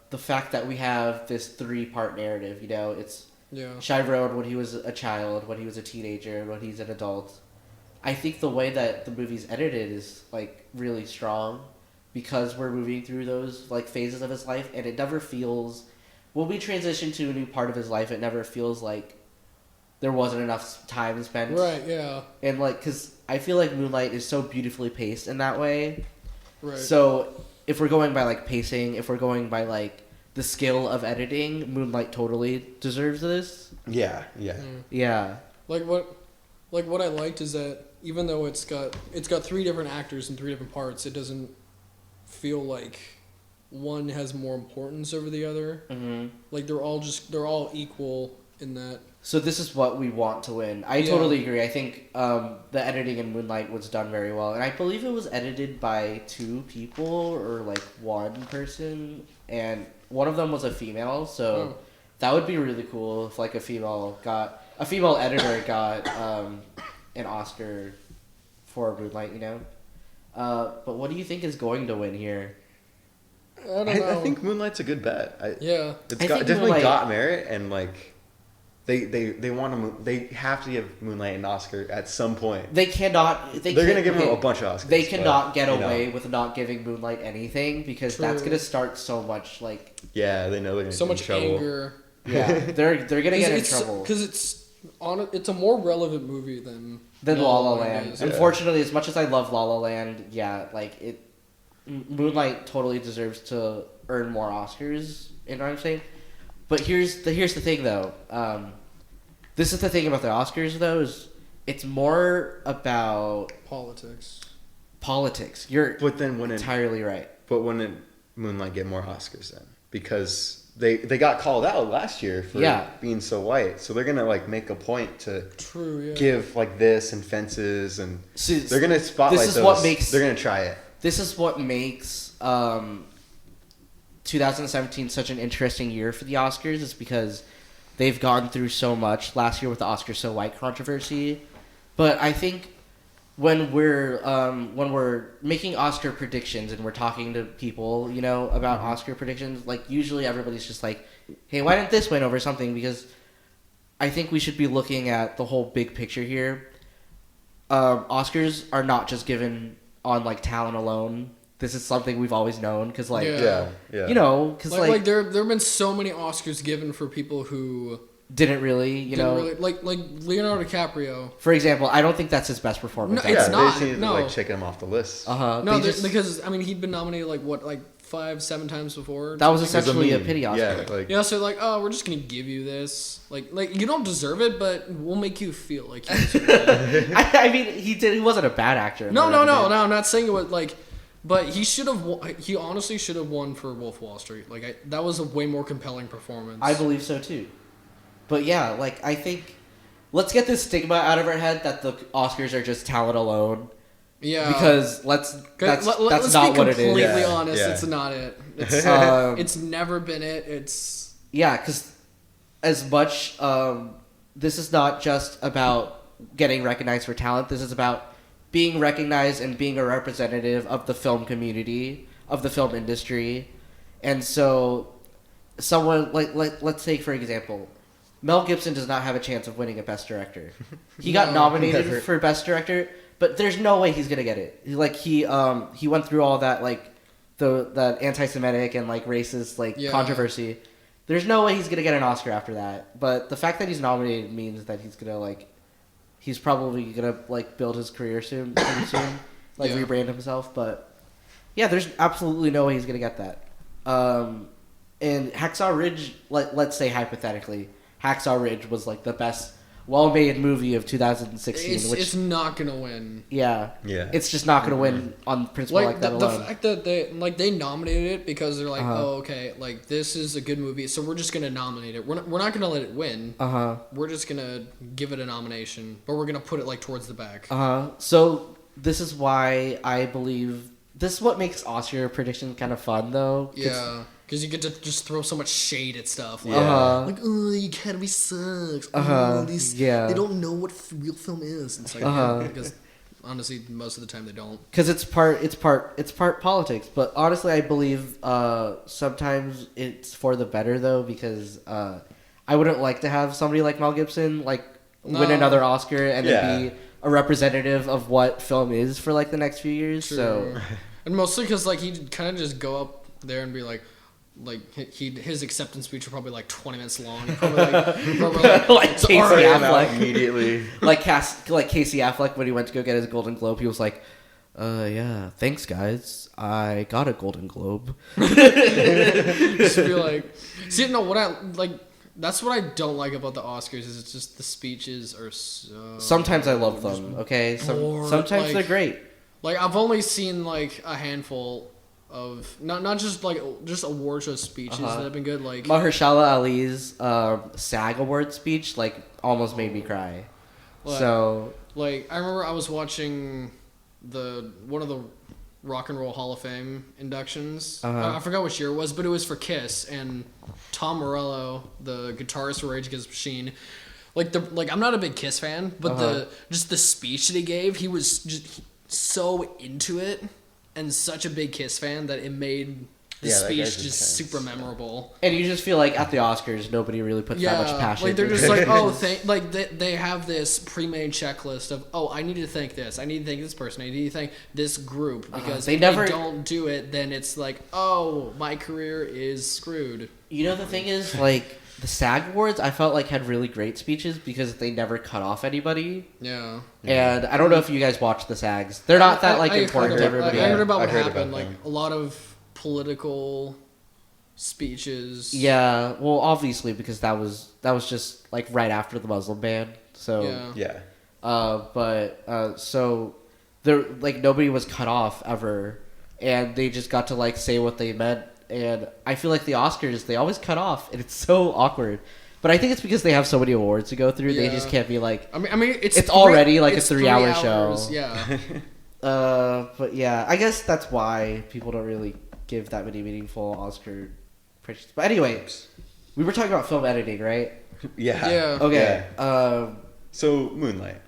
S1: the fact that we have this 3-part narrative. It's.
S3: Yeah.
S1: Chiron when he was a child, when he was a teenager, when he's an adult. I think the way that the movie's edited is really strong because we're moving through those phases of his life, and it never feels when we transition to a new part of his life, it never feels like there wasn't enough time spent.
S3: Right, yeah.
S1: And cuz I feel like Moonlight is so beautifully paced in that way.
S3: Right.
S1: So, if we're going by pacing, if we're going by the skill of editing, Moonlight totally deserves this.
S2: Yeah.
S1: Yeah.
S3: What I liked is that even though it's got 3 different actors in 3 different parts, it doesn't feel like one has more importance over the other. Mm-hmm. They're all equal in that.
S1: So this is what we want to win. I totally agree. I think the editing in Moonlight was done very well, and I believe it was edited by 2 people or 1 person, and one of them was a female. So that would be really cool if a female editor got an Oscar for Moonlight. But what do you think is going to win here?
S3: I don't know.
S2: I think Moonlight's a good bet. It's
S1: Moonlight
S2: got merit, and they want to. They have to give Moonlight an Oscar at some point.
S1: They cannot.
S2: They're gonna give him a bunch of Oscars.
S1: They cannot get away with not giving Moonlight anything because that's gonna start so much
S2: Yeah, they know they're gonna
S3: so
S2: get
S3: much
S2: in trouble.
S3: Anger.
S1: Yeah, they're gonna get in trouble
S3: because it's a more relevant movie than
S1: La La Land.
S3: is.
S1: Unfortunately, as much as I love La La Land, Moonlight totally deserves to earn more Oscars. You know what I'm saying? But here's the thing though. This is the thing about the Oscars though is it's more about politics. You're entirely right.
S2: But wouldn't Moonlight get more Oscars then? Because they got called out last year for being so white, so they're gonna make a point to give this and Fences, and they're gonna spotlight those. They're gonna try it.
S1: This is what makes 2017 such an interesting year for the Oscars is because they've gone through so much last year with the Oscars So White controversy. But I think when we're making Oscar predictions and we're talking to people, about Oscar predictions, usually everybody's just hey, why didn't this win over something? Because I think we should be looking at the whole big picture here. Oscars are not just given on talent alone. This is something we've always known because because
S3: there have been so many Oscars given for people who
S1: didn't really
S3: like Leonardo DiCaprio,
S1: for example. I don't think that's his best performance.
S3: No, it's not.
S2: They just need to check him off the list.
S3: No, because he'd been nominated 5-7 times before.
S1: That was essentially a pity Oscar.
S3: So we're just gonna give you this. You don't deserve it, but we'll make you feel like you deserve it.
S1: I mean, he wasn't a bad actor.
S3: No. I'm not saying it was but he should have. He honestly should have won for Wolf of Wall Street. That was a way more compelling performance.
S1: I believe so too. But yeah, I think let's get this stigma out of our head that the Oscars are just talent alone.
S3: Yeah.
S1: Because that's not what it is.
S3: Let's be completely honest.
S2: Yeah.
S3: It's not it. It's never been it. It's
S1: because as much this is not just about getting recognized for talent. This is about being recognized and being a representative of the film community, of the film industry. And so someone let's take for example, Mel Gibson does not have a chance of winning a Best Director. He got nominated for Best Director, but there's no way he's gonna get it. He went through all that that anti-Semitic and racist controversy. There's no way he's gonna get an Oscar after that. But the fact that he's nominated means that he's gonna he's probably gonna build his career pretty soon, rebrand himself. But yeah, there's absolutely no way he's gonna get that. And Hacksaw Ridge, let's say hypothetically, Hacksaw Ridge was like the best well-made movie of 2016.
S3: It's not gonna win.
S1: Yeah. It's just not gonna win on principle like that alone.
S3: The fact that they nominated it because they're like, oh, okay, like this is a good movie, so we're just gonna nominate it. We're not gonna let it win. We're just gonna give it a nomination, but we're gonna put it like towards the back.
S1: So this is why I believe this is what makes Oscar prediction kind of fun, though.
S3: Yeah. Because you get to just throw so much shade at stuff. Like, like, oh, the Academy sucks. They don't know what real film is. It's like, because honestly, most of the time they don't.
S1: Because it's part politics. But honestly, I believe sometimes it's for the better, though, because I wouldn't like to have somebody like Mel Gibson win another Oscar and then be a representative of what film is for like the next few years.
S3: True.
S1: So,
S3: and mostly because like he'd kind of just go up there and be like his acceptance speech was probably like 20 minutes long. Probably
S1: like Casey Affleck
S2: immediately.
S1: like Casey Affleck when he went to go get his Golden Globe, he was like, yeah, thanks guys, I got a Golden Globe.
S3: Just be like, see, no, what I like. That's what I don't like about the Oscars is it's just the speeches are so.
S1: Sometimes I love them. Okay, sometimes they're great.
S3: Like I've only seen like a handful of not just like just award show speeches that have been good. Like
S1: Mahershala Ali's SAG award speech like almost made me cry. So
S3: like I remember I was watching one of the Rock and Roll Hall of Fame inductions. I forgot which year it was, but it was for Kiss, and Tom Morello, the guitarist for Rage Against the Machine. I'm not a big Kiss fan, but the speech that he gave, he was just so into it and such a big Kiss fan that it made the speech just super memorable.
S1: And you just feel like at the Oscars, nobody really puts that much passion.
S3: Like they're just like, oh, they have this pre-made checklist of, oh, I need to thank this, I need to thank this person, I need to thank this group, because if they don't do it, then it's like, oh, my career is screwed.
S1: You know, the thing is, like, the SAG Awards, I felt like had really great speeches because they never cut off anybody.
S3: Yeah.
S1: And I don't know if you guys watch the SAGs. They're not that important to everybody.
S3: I heard about what happened. Like a lot of political speeches.
S1: Yeah. Well, obviously because that was just like right after the Muslim ban. So
S2: yeah.
S1: So there like nobody was cut off ever, and they just got to like say what they meant. And I feel like the Oscars, they always cut off, and it's so awkward. But I think it's because they have so many awards to go through. Yeah. They just can't be like.
S3: I mean, it's
S1: already like a 3-hour show.
S3: Yeah.
S1: But yeah, I guess that's why people don't really give that many meaningful Oscar predictions. But anyway, we were talking about film editing, right?
S2: Yeah.
S3: Yeah.
S1: Okay.
S2: Yeah. So Moonlight.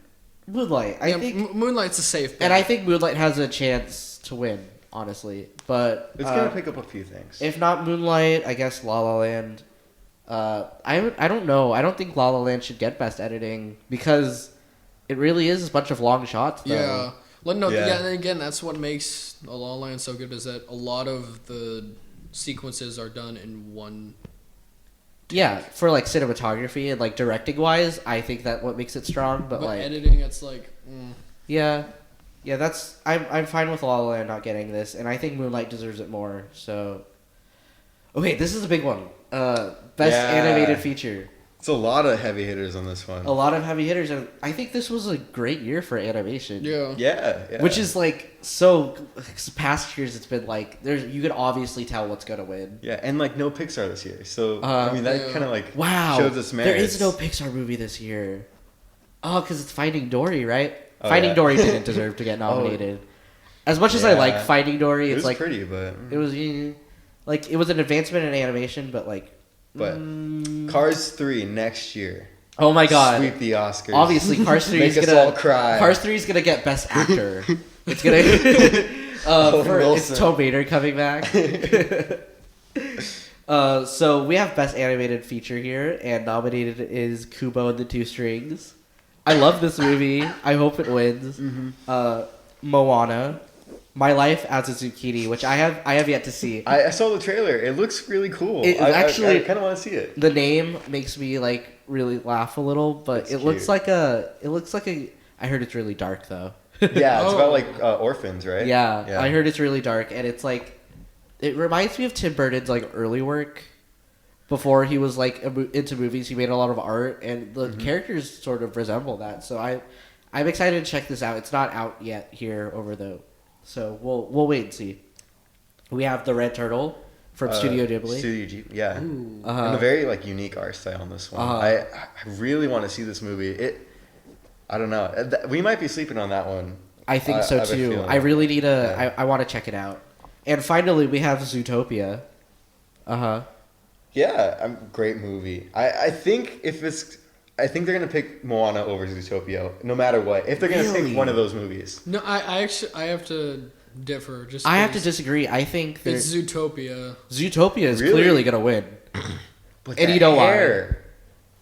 S1: I think
S3: Moonlight's a safe bet.
S1: And I think Moonlight has a chance to win, honestly. But
S2: it's gonna pick up a few things.
S1: If not Moonlight, I guess La La Land. I don't know. I don't think La La Land should get best editing because it really is a bunch of long shots. Though.
S3: Yeah. And again, that's what makes La La Land so good is that a lot of the sequences are done in one.
S1: Yeah, for like cinematography and like directing wise, I think that what makes it strong. But like
S3: editing, it's like.
S1: Yeah. Yeah, that's I'm fine with La La Land not getting this, and I think Moonlight deserves it more. So, okay, this is a big one. Best animated feature.
S2: It's a lot of heavy hitters on this one.
S1: A lot of heavy hitters, and I think this was a great year for animation.
S2: Yeah.
S1: Which is like so. Past years, it's been like you can obviously tell what's gonna win.
S2: Yeah, and like no Pixar this year, so I mean that kind of like shows us
S1: merits. There is no Pixar movie this year. Oh, because it's Finding Dory, right? Finding Dory didn't deserve to get nominated. As much as I like Finding Dory, it's like
S2: pretty, but
S1: it was like it was an advancement in animation, but like.
S2: But Cars 3 next year.
S1: Oh my god!
S2: Sweep the Oscars.
S1: Obviously, Cars 3 is gonna
S2: all cry.
S1: Cars 3 is gonna get Best Actor. It's gonna. It's Tom Bader coming back. So we have Best Animated Feature here, and nominated is Kubo and the Two Strings. I love this movie. I hope it wins. Moana, My Life as a Zucchini, which I have yet to see.
S2: I saw the trailer. It looks really cool.
S1: I
S2: kind of want to see it.
S1: The name makes me like really laugh a little, but it looks like a. I heard it's really dark though.
S2: Yeah, it's about like orphans, right?
S1: Yeah, I heard it's really dark, and it's like it reminds me of Tim Burton's like early work, before he was like into movies. He made a lot of art, and the characters sort of resemble that. So I'm excited to check this out. It's not out yet here over though, so we'll wait and see. We have the Red Turtle from Studio Ghibli.
S2: And a very like unique art style on this one. I really want to see this movie. I don't know. We might be sleeping on that one.
S1: I think so too. I really need I want to check it out. And finally, we have Zootopia.
S2: Yeah, great movie. I think they're gonna pick Moana over Zootopia, no matter what. If they're gonna pick one of those movies.
S3: No, I actually have to differ.
S1: I have to disagree. I think
S3: it's Zootopia.
S1: Zootopia is clearly gonna win.
S2: But
S1: and you know why?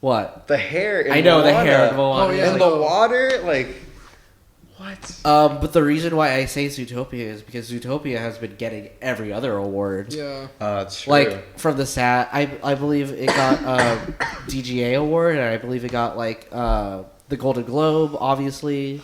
S1: What?
S2: The hair in
S1: I know
S2: Moana.
S1: the hair in Moana.
S3: Oh, yeah.
S2: And the water, like what?
S1: But the reason why I say Zootopia is because Zootopia has been getting every other award.
S3: Yeah.
S2: It's true.
S1: Like from the I believe it got DGA award, and I believe it got like the Golden Globe, obviously.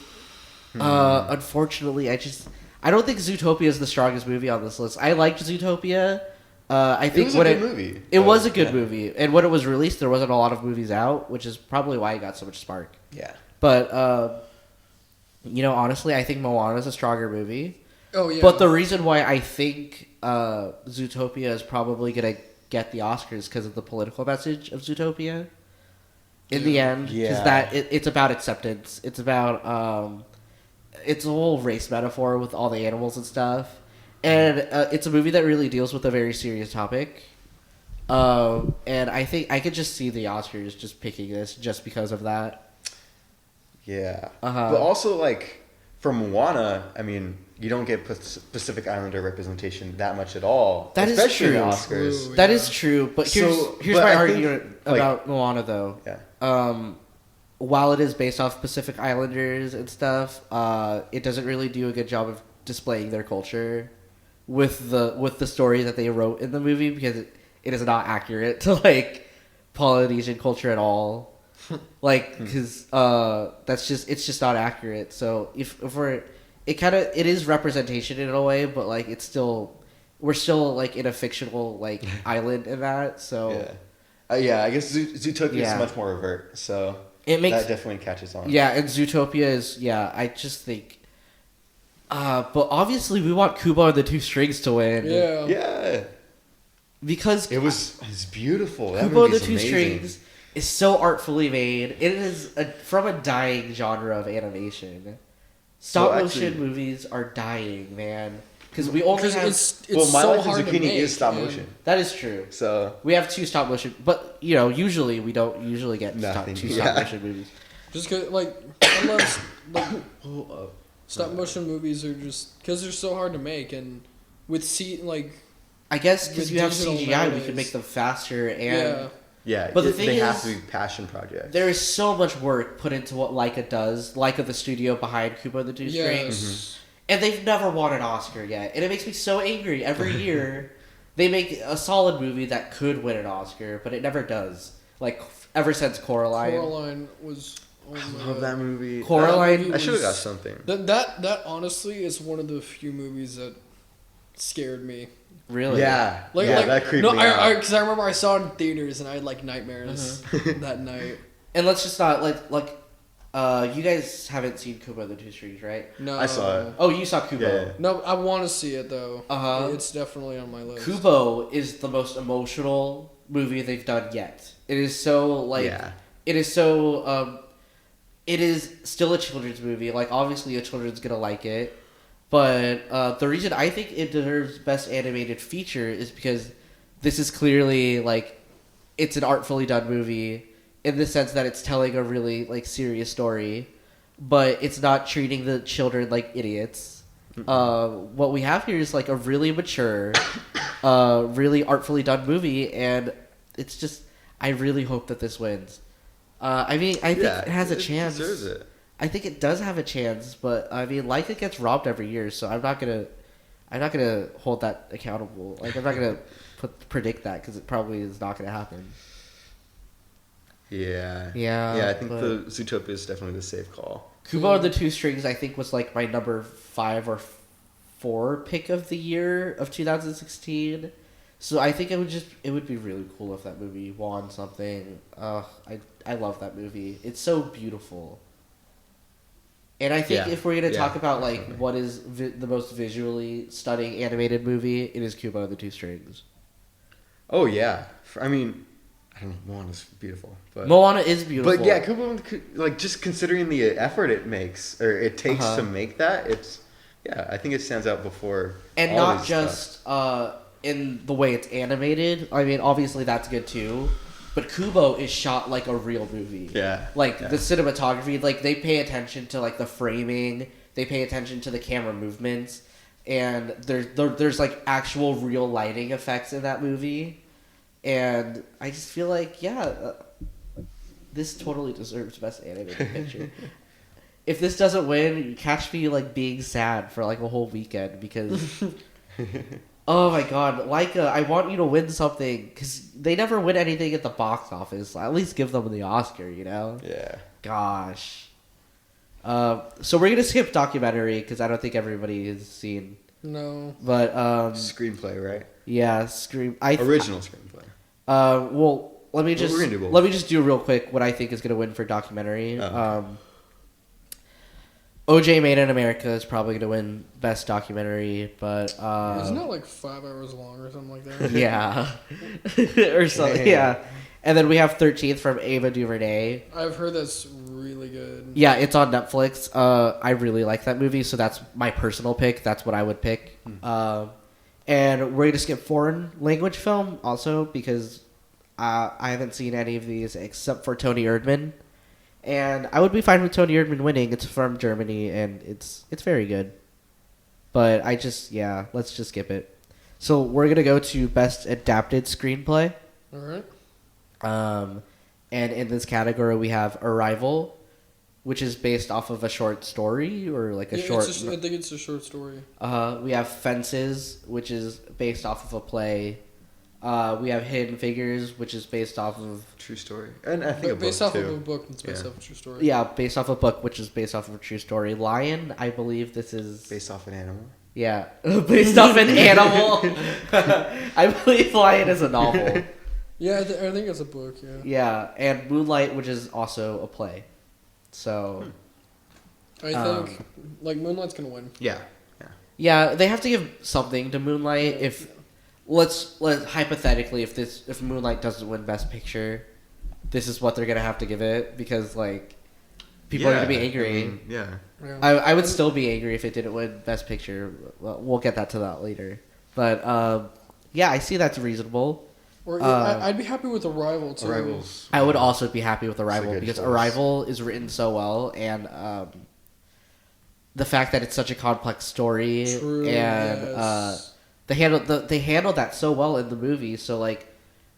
S1: Unfortunately, I don't think Zootopia is the strongest movie on this list. I liked Zootopia. I think
S2: it was a good movie.
S1: It was a good movie, and when it was released, there wasn't a lot of movies out, which is probably why it got so much spark.
S2: Yeah.
S1: But honestly, I think Moana is a stronger movie.
S3: Oh yeah.
S1: But the reason why I think Zootopia is probably gonna get the Oscars because of the political message of Zootopia. In the end, because it's about acceptance. It's about it's a whole race metaphor with all the animals and stuff, and it's a movie that really deals with a very serious topic. And I think I could just see the Oscars just picking this just because of that.
S2: Yeah. But also, like, for Moana, I mean, you don't get Pacific Islander representation that much at all.
S1: That
S2: especially
S1: is true.
S2: in the Oscars.
S3: True,
S1: That is true. But here's my argument about Moana, though.
S2: Yeah.
S1: While it is based off Pacific Islanders and stuff, it doesn't really do a good job of displaying their culture with the story that they wrote in the movie, because it is not accurate to like Polynesian culture at all. Like, because it's just not accurate. So if it is representation in a way, but like we're still like in a fictional like island in that. So
S2: I guess Zootopia is much more overt. So that definitely catches on.
S1: Yeah, and Zootopia is I just think. But obviously we want Kubo and the Two Strings to win.
S3: Yeah.
S2: Yeah.
S1: Because
S2: it's beautiful. That
S1: Kubo and the
S2: movie's
S1: Two
S2: amazing.
S1: Strings is so artfully made. It is from a dying genre of animation. Stop motion movies are dying, man. Because we only have...
S3: It's
S2: My
S3: so
S2: Life
S3: hard
S2: as
S3: to
S2: Zucchini
S3: make,
S2: is stop
S3: man.
S2: motion.
S1: That is true.
S2: So
S1: we have 2 stop motion, but usually we don't usually get 2 stop motion movies.
S3: Just cause I love stop motion movies are just because they're so hard to make, and with
S1: I guess because you have
S3: digital
S1: CGI,
S3: nowadays.
S1: we can make them faster and
S2: but
S1: the thing
S2: they have
S1: is,
S2: to be passion projects.
S1: there is so much work put into what Leica does. Leica, the studio behind Kubo and the Two Strings, and they've never won an Oscar yet, and it makes me so angry. Every year, they make a solid movie that could win an Oscar, but it never does. Like ever since Coraline.
S3: Coraline was. Oh
S2: I love that movie.
S1: Coraline.
S2: I should have got something.
S3: That honestly is one of the few movies that scared me.
S1: Really?
S2: Yeah. That creeped me out.
S3: Because I remember I saw it in theaters and I had like nightmares that night.
S1: And let's just not you guys haven't seen Kubo and the Two Strings, right?
S3: No,
S2: I saw it.
S1: Oh, you saw Kubo.
S2: Yeah.
S3: No, I want to see it though.
S1: Uh-huh.
S3: It's definitely on my list.
S1: Kubo is the most emotional movie they've done yet. It is so it is still a children's movie. Like, obviously a children's gonna like it. But the reason I think it deserves Best Animated Feature is because this is clearly, like, it's an artfully done movie in the sense that it's telling a really, like, serious story. But it's not treating the children like idiots. What we have here is, like, a really mature, really artfully done movie. And it's just, I really hope that this wins. I think it has a chance.
S2: It deserves it.
S1: I think it does have a chance, but I mean, Leica gets robbed every year, so I'm not gonna hold that accountable. Like, I'm not gonna predict that because it probably is not gonna happen.
S2: Yeah. I think the Zootopia is definitely the safe call.
S1: Kubo and the Two Strings, I think, was like my number 5 or 4 pick of the year of 2016. So I think it would be really cool if that movie won something. I love that movie. It's so beautiful. And I think if we're gonna talk about like what is the most visually stunning animated movie, it is Kubo and the Two Strings.
S2: Oh yeah, I mean, I don't know, Moana's beautiful, but
S1: Moana is beautiful.
S2: But yeah, Kubo, like just considering the effort it makes or it takes to make that, I think it stands out before.
S1: And
S2: all
S1: not
S2: these
S1: just
S2: stuff.
S1: In the way it's animated. I mean, obviously that's good too. But Kubo is shot like a real movie.
S2: Yeah.
S1: Like the cinematography, like they pay attention to like the framing, they pay attention to the camera movements, and there's like actual real lighting effects in that movie. And I just feel like this totally deserves Best Animated Picture. If this doesn't win, you catch me like being sad for like a whole weekend because oh my god, Laika, I want you to win something because they never win anything at the box office. At least give them the Oscar, you know?
S2: Yeah.
S1: Gosh. So we're gonna skip documentary because I don't think everybody has seen.
S3: No.
S1: But
S2: Screenplay, right?
S1: yeah,
S2: Original screenplay.
S1: Well, let me just
S2: We're gonna do both.
S1: let me just do real quick what I think is gonna win for documentary. OJ Made in America is probably gonna win Best Documentary, but
S3: isn't it like 5 hours long or something like that?
S1: yeah, or something. Yeah, and then we have 13th from Ava DuVernay.
S3: I've heard that's really good.
S1: Yeah, it's on Netflix. I really like that movie, so that's my personal pick. That's what I would pick. And we're gonna skip foreign language film also because I haven't seen any of these except for Tony Erdmann. And I would be fine with Tony Erdmann winning. It's from Germany, and it's very good. But let's just skip it. So we're gonna go to Best Adapted Screenplay.
S3: All right.
S1: And in this category we have Arrival, which is based off of a short story or like a short.
S3: I think it's a short story.
S1: We have Fences, which is based off of a play. We have Hidden Figures, which is based off of
S2: True story, and I think
S3: based
S2: a
S3: off
S2: book
S3: of
S2: too.
S3: a book that's based off a true story.
S1: Yeah, based off a book, which is based off of a true story. Lion, I believe this is
S2: Based off an animal.
S1: Yeah, based off an animal. I believe Lion is a novel.
S3: Yeah, I think it's a book. Yeah.
S1: Yeah, and Moonlight, which is also a play. So.
S3: I think like Moonlight's gonna win.
S2: Yeah.
S1: Yeah, they have to give something to Moonlight. If let's hypothetically, if Moonlight doesn't win Best Picture, this is what they're gonna have to give it because like people are gonna be angry.
S2: I mean, yeah.
S1: I would still be angry if it didn't win Best Picture. Well, we'll get to that later. But I see that's reasonable.
S3: Or I'd be happy with Arrival too.
S2: Arrivals.
S1: I would also be happy with Arrival
S2: good
S1: because
S2: choice.
S1: Arrival is written so well, and the fact that it's such a complex story,
S3: True,
S1: and
S3: yes.
S1: they handled that so well in the movie. So like,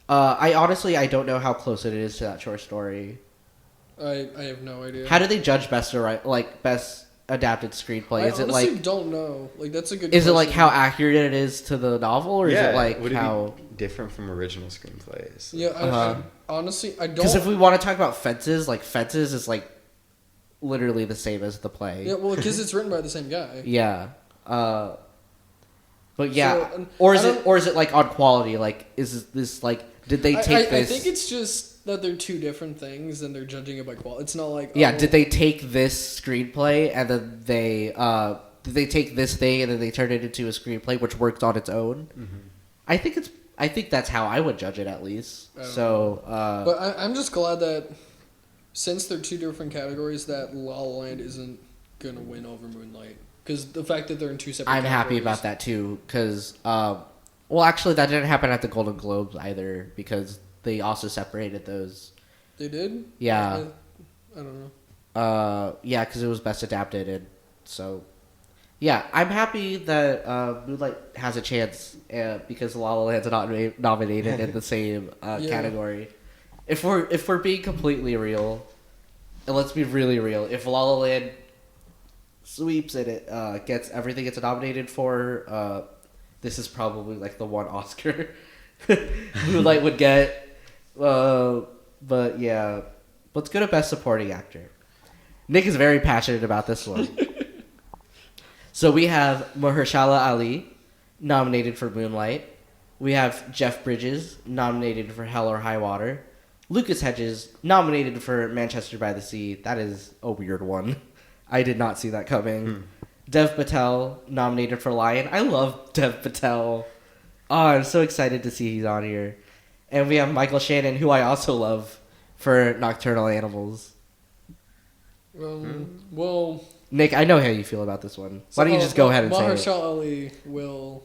S1: I honestly don't know how close it is to that short story.
S3: I have no idea.
S1: How do they judge best adapted screenplay? Is
S3: I
S1: it
S3: honestly
S1: like
S3: don't know. Like that's a good.
S1: is it
S3: question.
S1: like how accurate it is to the novel, or is it like
S2: would
S1: how?
S2: it be different from original screenplays?
S3: Yeah, I honestly I don't.
S1: Because if we want to talk about Fences, like Fences is like literally the same as the play.
S3: Yeah, well, because it's written by the same guy.
S1: Yeah. But yeah,
S3: So,
S1: or is it like on quality? Like, is this like did they take this?
S3: I think it's just that they're two different things, and they're judging it by quality. It's not like
S1: Did they take this screenplay and then did they take this thing and then they turned it into a screenplay which worked on its own? Mm-hmm. I think that's how I would judge it at least. So,
S3: but I'm just glad that since they're two different categories, that La La Land isn't gonna win over Moonlight. Because the fact that they're in two separate
S1: I'm happy
S3: categories-
S1: about that too. Because well, actually, that didn't happen at the Golden Globes either because they also separated those.
S3: They did?
S1: Yeah.
S3: I don't know.
S1: Yeah, because it was best adapted, and so yeah, I'm happy that Moonlight has a chance because La La Land's not nominated in the same category. If we're being completely real, and let's be really real, if La La Land sweeps and it gets everything it's nominated for, this is probably like the one Oscar Moonlight would get. But yeah, let's go to Best Supporting Actor. Nick is very passionate about this one. So we have Mahershala Ali nominated for Moonlight. We have Jeff Bridges nominated for Hell or High Water. Lucas Hedges nominated for Manchester by the Sea. That is a weird one. I did not see that coming. Dev Patel nominated for Lion. I love Dev Patel. Oh, I'm so excited to see he's on here. And we have Michael Shannon, who I also love, for Nocturnal Animals.
S3: Well,
S1: Nick, I know how you feel about this one. Why don't you just go ahead and say it?
S3: Mahershala Ali will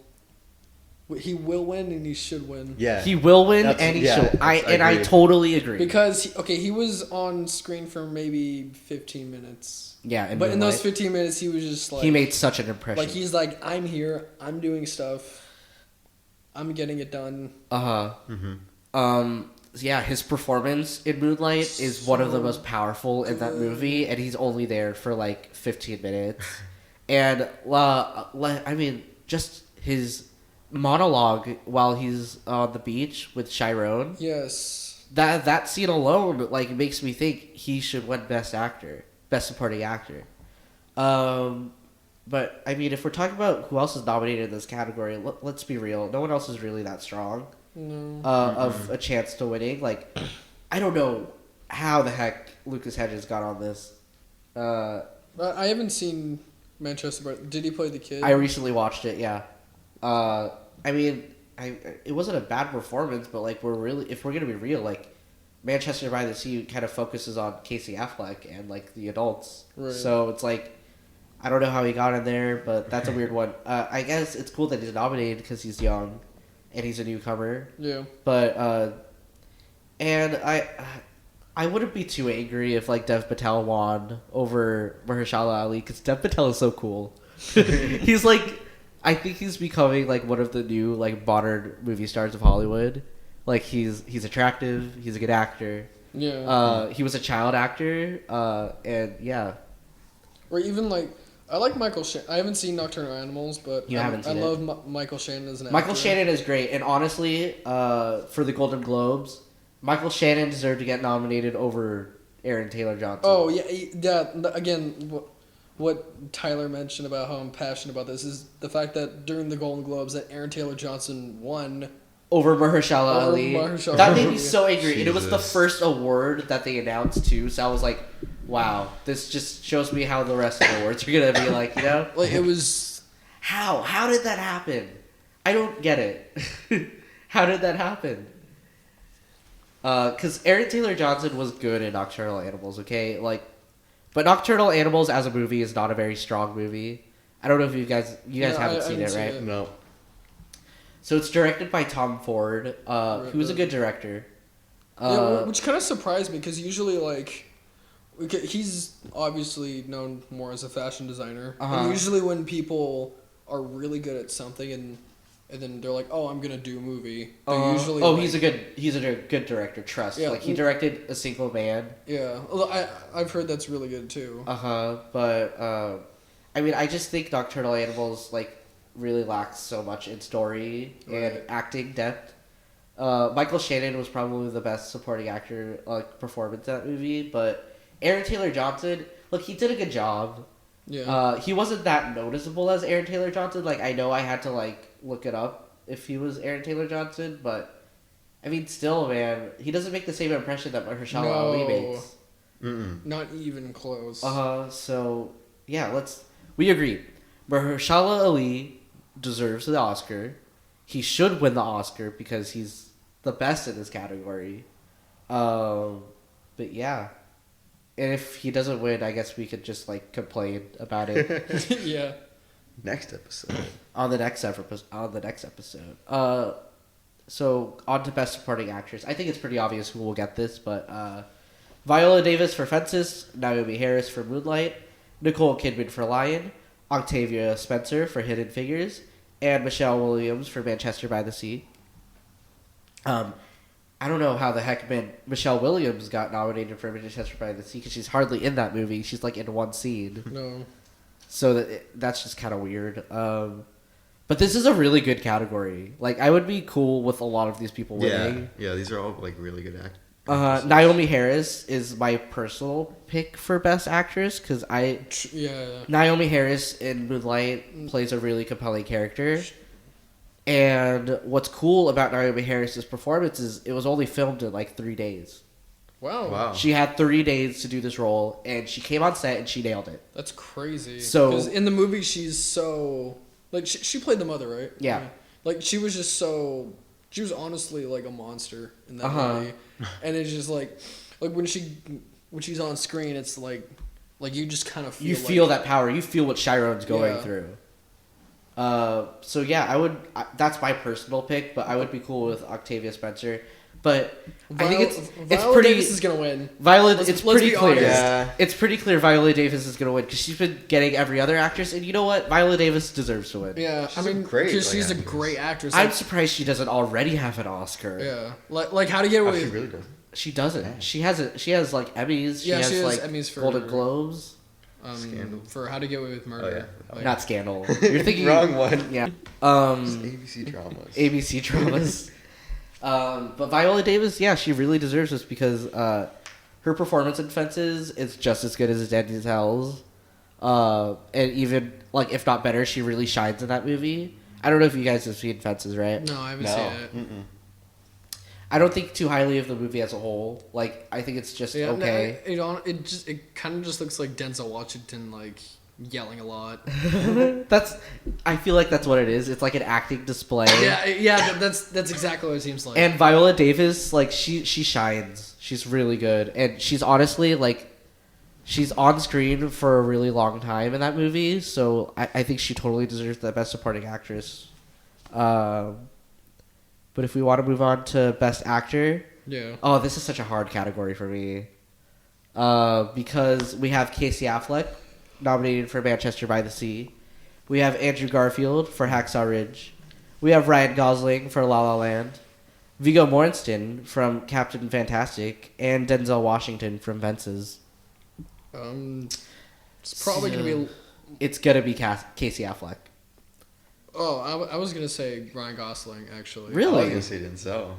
S3: win and he should win.
S2: Yeah.
S1: He will win and he should. I totally agree.
S3: Because he was on screen for maybe 15 minutes.
S1: Yeah,
S3: but in those 15 minutes, he was just like...
S1: He made such an impression.
S3: Like, he's like, I'm here, I'm doing stuff, I'm getting it done.
S1: Uh-huh. Mm-hmm. Yeah, his performance in Moonlight is one of the most powerful in that movie, and he's only there for, like, 15 minutes. And, I mean, just his monologue while he's on the beach with Chiron.
S3: Yes.
S1: That scene alone, like, makes me think he should win Best Supporting Actor. But, I mean, if we're talking about who else is nominated in this category, let's be real. No one else is really that strong of a chance to winning. Like, I don't know how the heck Lucas Hedges got on this.
S3: I haven't seen Manchester, but did he play the kid?
S1: I recently watched it, yeah. I mean, it wasn't a bad performance, but, like, if we're going to be real, like, Manchester by the Sea kind of focuses on Casey Affleck and, like, the adults. Right. So it's like, I don't know how he got in there, but that's a weird one. I guess it's cool that he's nominated because he's young and he's a newcomer. Yeah. But, and I wouldn't be too angry if, like, Dev Patel won over Mahershala Ali, because Dev Patel is so cool. He's, like, I think he's becoming, like, one of the new, like, modern movie stars of Hollywood. Like, he's attractive, he's a good actor. Yeah. He was a child actor, and, yeah.
S3: Or even, like, I like Michael Shannon. I haven't seen Nocturnal Animals, but I love Michael Shannon as an actor.
S1: Michael Shannon is great, and honestly, for the Golden Globes, Michael Shannon deserved to get nominated over Aaron Taylor Johnson.
S3: Oh, yeah. Again, what Tyler mentioned about how I'm passionate about this is the fact that during the Golden Globes that Aaron Taylor Johnson won
S1: over Mahershala Ali. That made me so angry. Jesus. And it was the first award that they announced too, so I was like, wow, this just shows me how the rest of the awards are gonna be like, you know?
S3: Like, it was...
S1: How did that happen? I don't get it. How did that happen? Because Aaron Taylor Johnson was good in Nocturnal Animals, okay? Like, but Nocturnal Animals as a movie is not a very strong movie. I don't know if you guys haven't seen it, right?
S2: No.
S1: So it's directed by Tom Ford, who's a good director.
S3: Which kind of surprised me, because usually, like... He's obviously known more as a fashion designer. And usually when people are really good at something and then they're like, "Oh, I'm gonna do a movie," they're usually like,
S1: he's a good director. Trust. Yeah, like he directed A Single Man.
S3: Yeah, I've heard that's really good too.
S1: But I mean, I just think Nocturnal Animals like really lacks so much in story and acting depth. Michael Shannon was probably the best supporting actor performance in that movie, but Aaron Taylor Johnson, look, he did a good job. Yeah. He wasn't that noticeable as Aaron Taylor Johnson. Like, I know I had to, like, look it up if he was Aaron Taylor Johnson, but, I mean, still, man, he doesn't make the same impression that Mahershala Ali makes.
S3: Not even close.
S1: So, yeah, we agree. Mahershala Ali deserves the Oscar. He should win the Oscar because he's the best in this category. But, yeah. And if he doesn't win, I guess we could just like complain about it.
S3: Yeah.
S2: Next episode.
S1: On the next episode. So on to Best Supporting Actress. I think it's pretty obvious who will get this, but Viola Davis for Fences, Naomi Harris for Moonlight, Nicole Kidman for Lion, Octavia Spencer for Hidden Figures, and Michelle Williams for Manchester by the Sea. I don't know how the heck Michelle Williams got nominated for Manchester by the Sea because she's hardly in that movie. She's like in one scene.
S3: No.
S1: So that's just kind of weird. But this is a really good category. Like, I would be cool with a lot of these people winning.
S2: Yeah, these are all like really good actors.
S1: Naomi Harris is my personal pick for Best Actress because Naomi Harris in Moonlight plays a really compelling character. And what's cool about Naomi Harris's performance is it was only filmed in like 3 days.
S3: Wow.
S1: She had 3 days to do this role, and she came on set and she nailed it.
S3: That's crazy.
S1: So-
S3: because in the movie she's so like she played the mother, right?
S1: Yeah.
S3: Like she was just so she was honestly like a monster in that movie, and it's just like when she's on screen, it's like you just kind of
S1: feel that power. You feel what Chiron's going through. So yeah, that's my personal pick, but I would be cool with Octavia Spencer. But I think it's
S3: Viola
S1: pretty.
S3: Davis is gonna win.
S1: It's pretty
S3: be
S1: clear.
S3: honest.
S2: Yeah.
S1: It's pretty clear Viola Davis is gonna win because she's been getting every other actress, and you know what? Viola Davis deserves to win.
S3: Yeah,
S2: She's because
S3: she's a great actress.
S1: I'm surprised she doesn't already have an Oscar.
S3: Yeah, like How to Get Away.
S2: She really does.
S1: She doesn't.
S2: Yeah.
S1: She has like Emmys.
S3: Yeah, she has
S1: like
S3: Emmys for
S1: Golden Globes.
S2: Scandal.
S3: For How to Get Away with Murder.
S2: Oh, yeah.
S1: Not Scandal. You're thinking
S2: Wrong one.
S1: Yeah.
S2: ABC dramas.
S1: ABC dramas. But Viola Davis, yeah, she really deserves this because her performance in Fences is just as good as Denzel's. And even, like, if not better, she really shines in that movie. I don't know if you guys have seen Fences, right?
S3: No, I haven't seen it.
S2: Mm-mm.
S1: I don't think too highly of the movie as a whole. Like, I think it's just okay.
S3: It kind of just looks like Denzel Washington, like, yelling a lot.
S1: I feel like that's what it is. It's like an acting display.
S3: Yeah, that's exactly what it seems like.
S1: And Viola Davis, like, she shines. She's really good. And she's honestly, like, she's on screen for a really long time in that movie. So I think she totally deserves the Best Supporting Actress. But if we want to move on to Best Actor...
S3: Yeah.
S1: Oh, this is such a hard category for me. Because we have Casey Affleck, nominated for Manchester by the Sea. We have Andrew Garfield for Hacksaw Ridge. We have Ryan Gosling for La La Land. Viggo Mortensen from Captain Fantastic. And Denzel Washington from Fences.
S3: It's probably going to be...
S1: It's going to be Casey Affleck.
S3: Oh, I was going to say Ryan Gosling, actually.
S1: Really?
S2: I was going to say Denzel.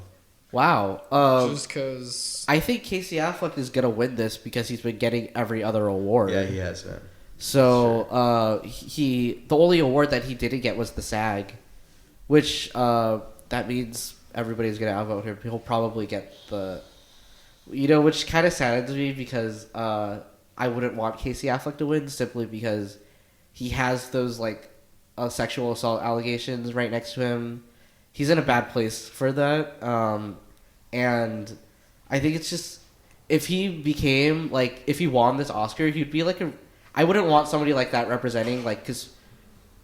S1: Wow.
S3: Just because...
S1: I think Casey Affleck is going to win this because he's been getting every other award.
S2: Yeah, he has been.
S1: So, the only award that he didn't get was the SAG, which, that means everybody's going to outvote him. He'll probably get the, which kind of saddens me because, I wouldn't want Casey Affleck to win simply because he has those, like, sexual assault allegations right next to him. He's in a bad place for that. And I think it's just, if he won this Oscar, he'd be like I wouldn't want somebody like that representing, like, because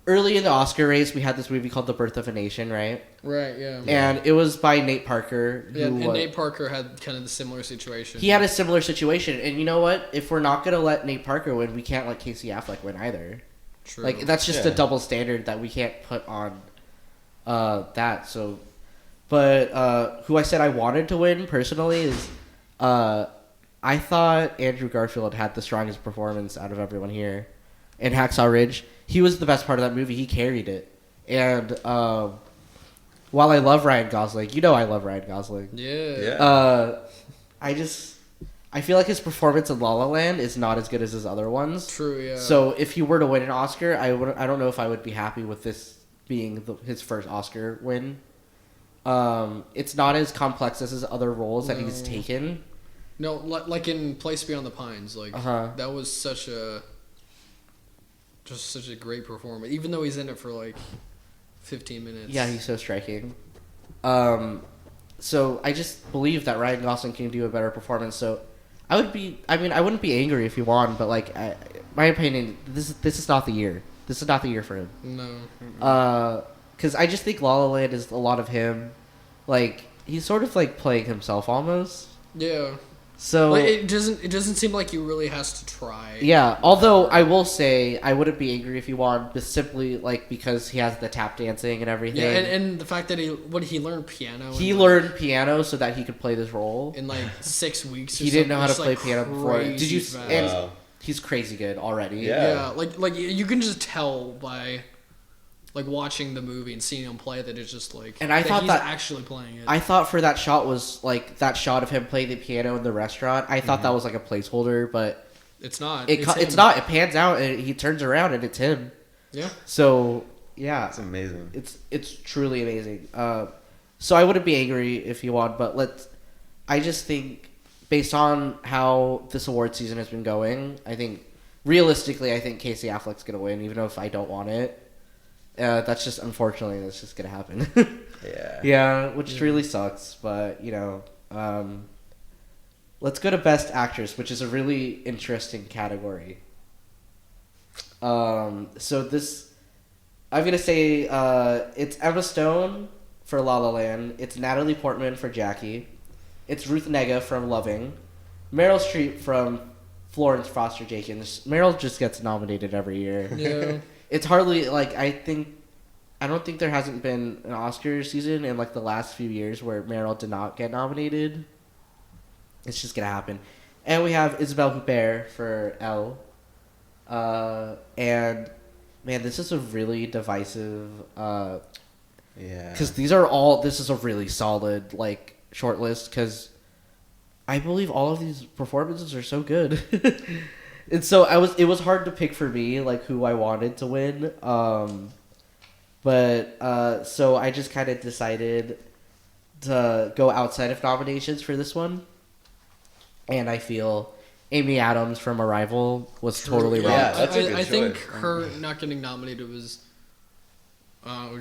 S1: early in the Oscar race, we had this movie called The Birth of a Nation, right?
S3: Right, yeah.
S1: And it was by Nate Parker.
S3: Nate Parker had kind of the similar situation.
S1: He had a similar situation. And you know what? If we're not going to let Nate Parker win, we can't let Casey Affleck win either.
S3: True.
S1: Like, that's just a double standard that we can't put on that. So, but who I said I wanted to win personally is, I thought Andrew Garfield had the strongest performance out of everyone here in Hacksaw Ridge. He was the best part of that movie. He carried it. And while I love Ryan Gosling, I love Ryan Gosling.
S3: Yeah.
S1: I feel like his performance in La La Land is not as good as his other ones.
S3: True, yeah.
S1: So if he were to win an Oscar, I don't know if I would be happy with this being his first Oscar win. It's not as complex as his other roles that he's taken.
S3: No, like in Place Beyond the Pines, like that was such a great performance. Even though he's in it for like 15 minutes.
S1: Yeah, he's so striking. So I just believe that Ryan Gosling can do a better performance. So I wouldn't be angry if he won, but like, my opinion, this is not the year. This is not the year for him.
S3: No.
S1: Because I just think La La Land is a lot of him. Like, he's sort of like playing himself almost.
S3: Yeah.
S1: So
S3: like, it doesn't seem like he really has to try.
S1: Yeah, although I will say I wouldn't be angry if he won, just simply like because he has the tap dancing and everything.
S3: Yeah, and the fact that he learned piano.
S1: He learned piano so that he could play this role
S3: in like 6 weeks.
S1: He didn't know how to play piano before. Did you? And he's crazy good already.
S3: Yeah, like you can just tell by like watching the movie and seeing him play that it's just like,
S1: and I thought
S3: he's actually playing it.
S1: I thought for that shot was like that shot of him playing the piano in the restaurant. I thought that was like a placeholder, but
S3: it's not.
S1: It's not. It pans out and he turns around and it's him.
S3: Yeah.
S1: So Yeah.
S2: It's amazing.
S1: It's truly amazing. So I wouldn't be angry if he won, but I just think based on how this award season has been going, I think realistically, I think Casey Affleck's gonna win, even if I don't want it. That's just unfortunately that's just gonna happen.
S2: Yeah.
S1: Yeah, which really sucks, but let's go to Best Actress, which is a really interesting category. So this, I'm gonna say it's Emma Stone for La La Land, it's Natalie Portman for Jackie, it's Ruth Negga from Loving, Meryl Streep from Florence Foster Jenkins. Meryl just gets nominated every year.
S3: Yeah.
S1: It's hardly I don't think there hasn't been an Oscar season in like the last few years where Meryl did not get nominated. It's just gonna happen. And we have Isabelle Huppert for Elle. And man, this is a really divisive.
S2: Yeah.
S1: Because this is a really solid like short list. Because I believe all of these performances are so good. And so it was hard to pick for me like who I wanted to win. But so I just kind of decided to go outside of nominations for this one. And I feel Amy Adams from Arrival was totally wrong.
S2: Yeah, that's a good
S3: I think
S2: choice.
S3: her not getting nominated was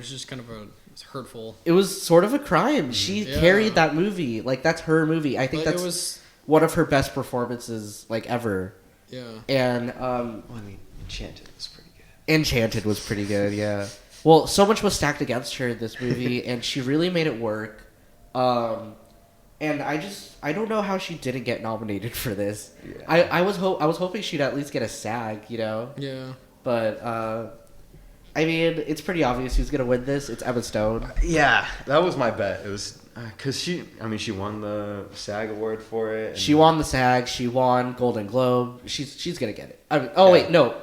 S3: just kind of it's hurtful.
S1: It was sort of a crime. She carried that movie. Like, that's her movie. I think
S3: Like,
S1: that's one of her best performances, like, ever.
S3: Yeah.
S1: And,
S2: Well, I mean, Enchanted was pretty good.
S1: Enchanted was pretty good, yeah. Well, so much was stacked against her in this movie, and she really made it work. And I don't know how she didn't get nominated for this.
S2: Yeah.
S1: I was hoping she'd at least get a SAG,
S3: Yeah.
S1: But I mean, it's pretty obvious who's gonna win this. It's Emma Stone.
S2: Yeah, that was my bet. It was because she won the SAG award for it. And
S1: She won the SAG. She won Golden Globe. She's gonna get it. I mean, wait, no,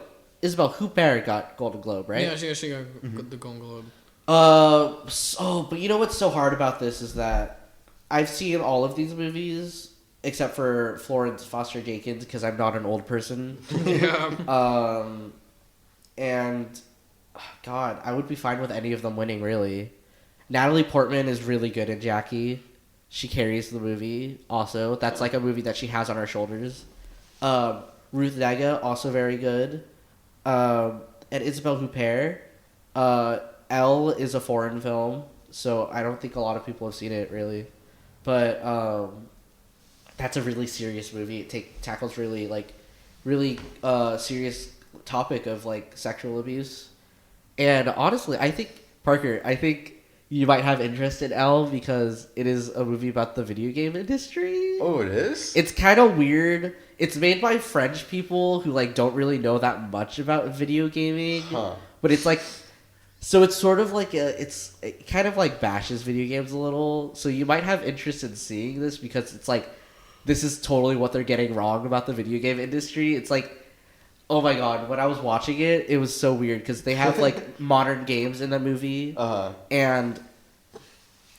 S1: Isabelle Huppert got Golden Globe, right?
S3: Yeah, she got the Golden Globe.
S1: But you know what's so hard about this is that I've seen all of these movies except for Florence Foster Jenkins because I'm not an old person.
S3: Yeah.
S1: And God, I would be fine with any of them winning, really. Natalie Portman is really good in Jackie. She carries the movie. Also, that's like a movie that she has on her shoulders. Ruth Negga, also very good. And Isabelle Huppert. Elle is a foreign film, so I don't think a lot of people have seen it, really. But that's a really serious movie. It tackles really serious topic of like sexual abuse. And honestly, I think you might have interest in Elle because it is a movie about the video game industry.
S2: Oh, it is?
S1: It's kind of weird. It's made by French people who like don't really know that much about video gaming.
S2: Huh.
S1: But it's like, so it's sort of like it kind of like bashes video games a little. So you might have interest in seeing this because it's like, this is totally what they're getting wrong about the video game industry. It's like, oh my God, when I was watching it, it was so weird because they have like modern games in the movie, and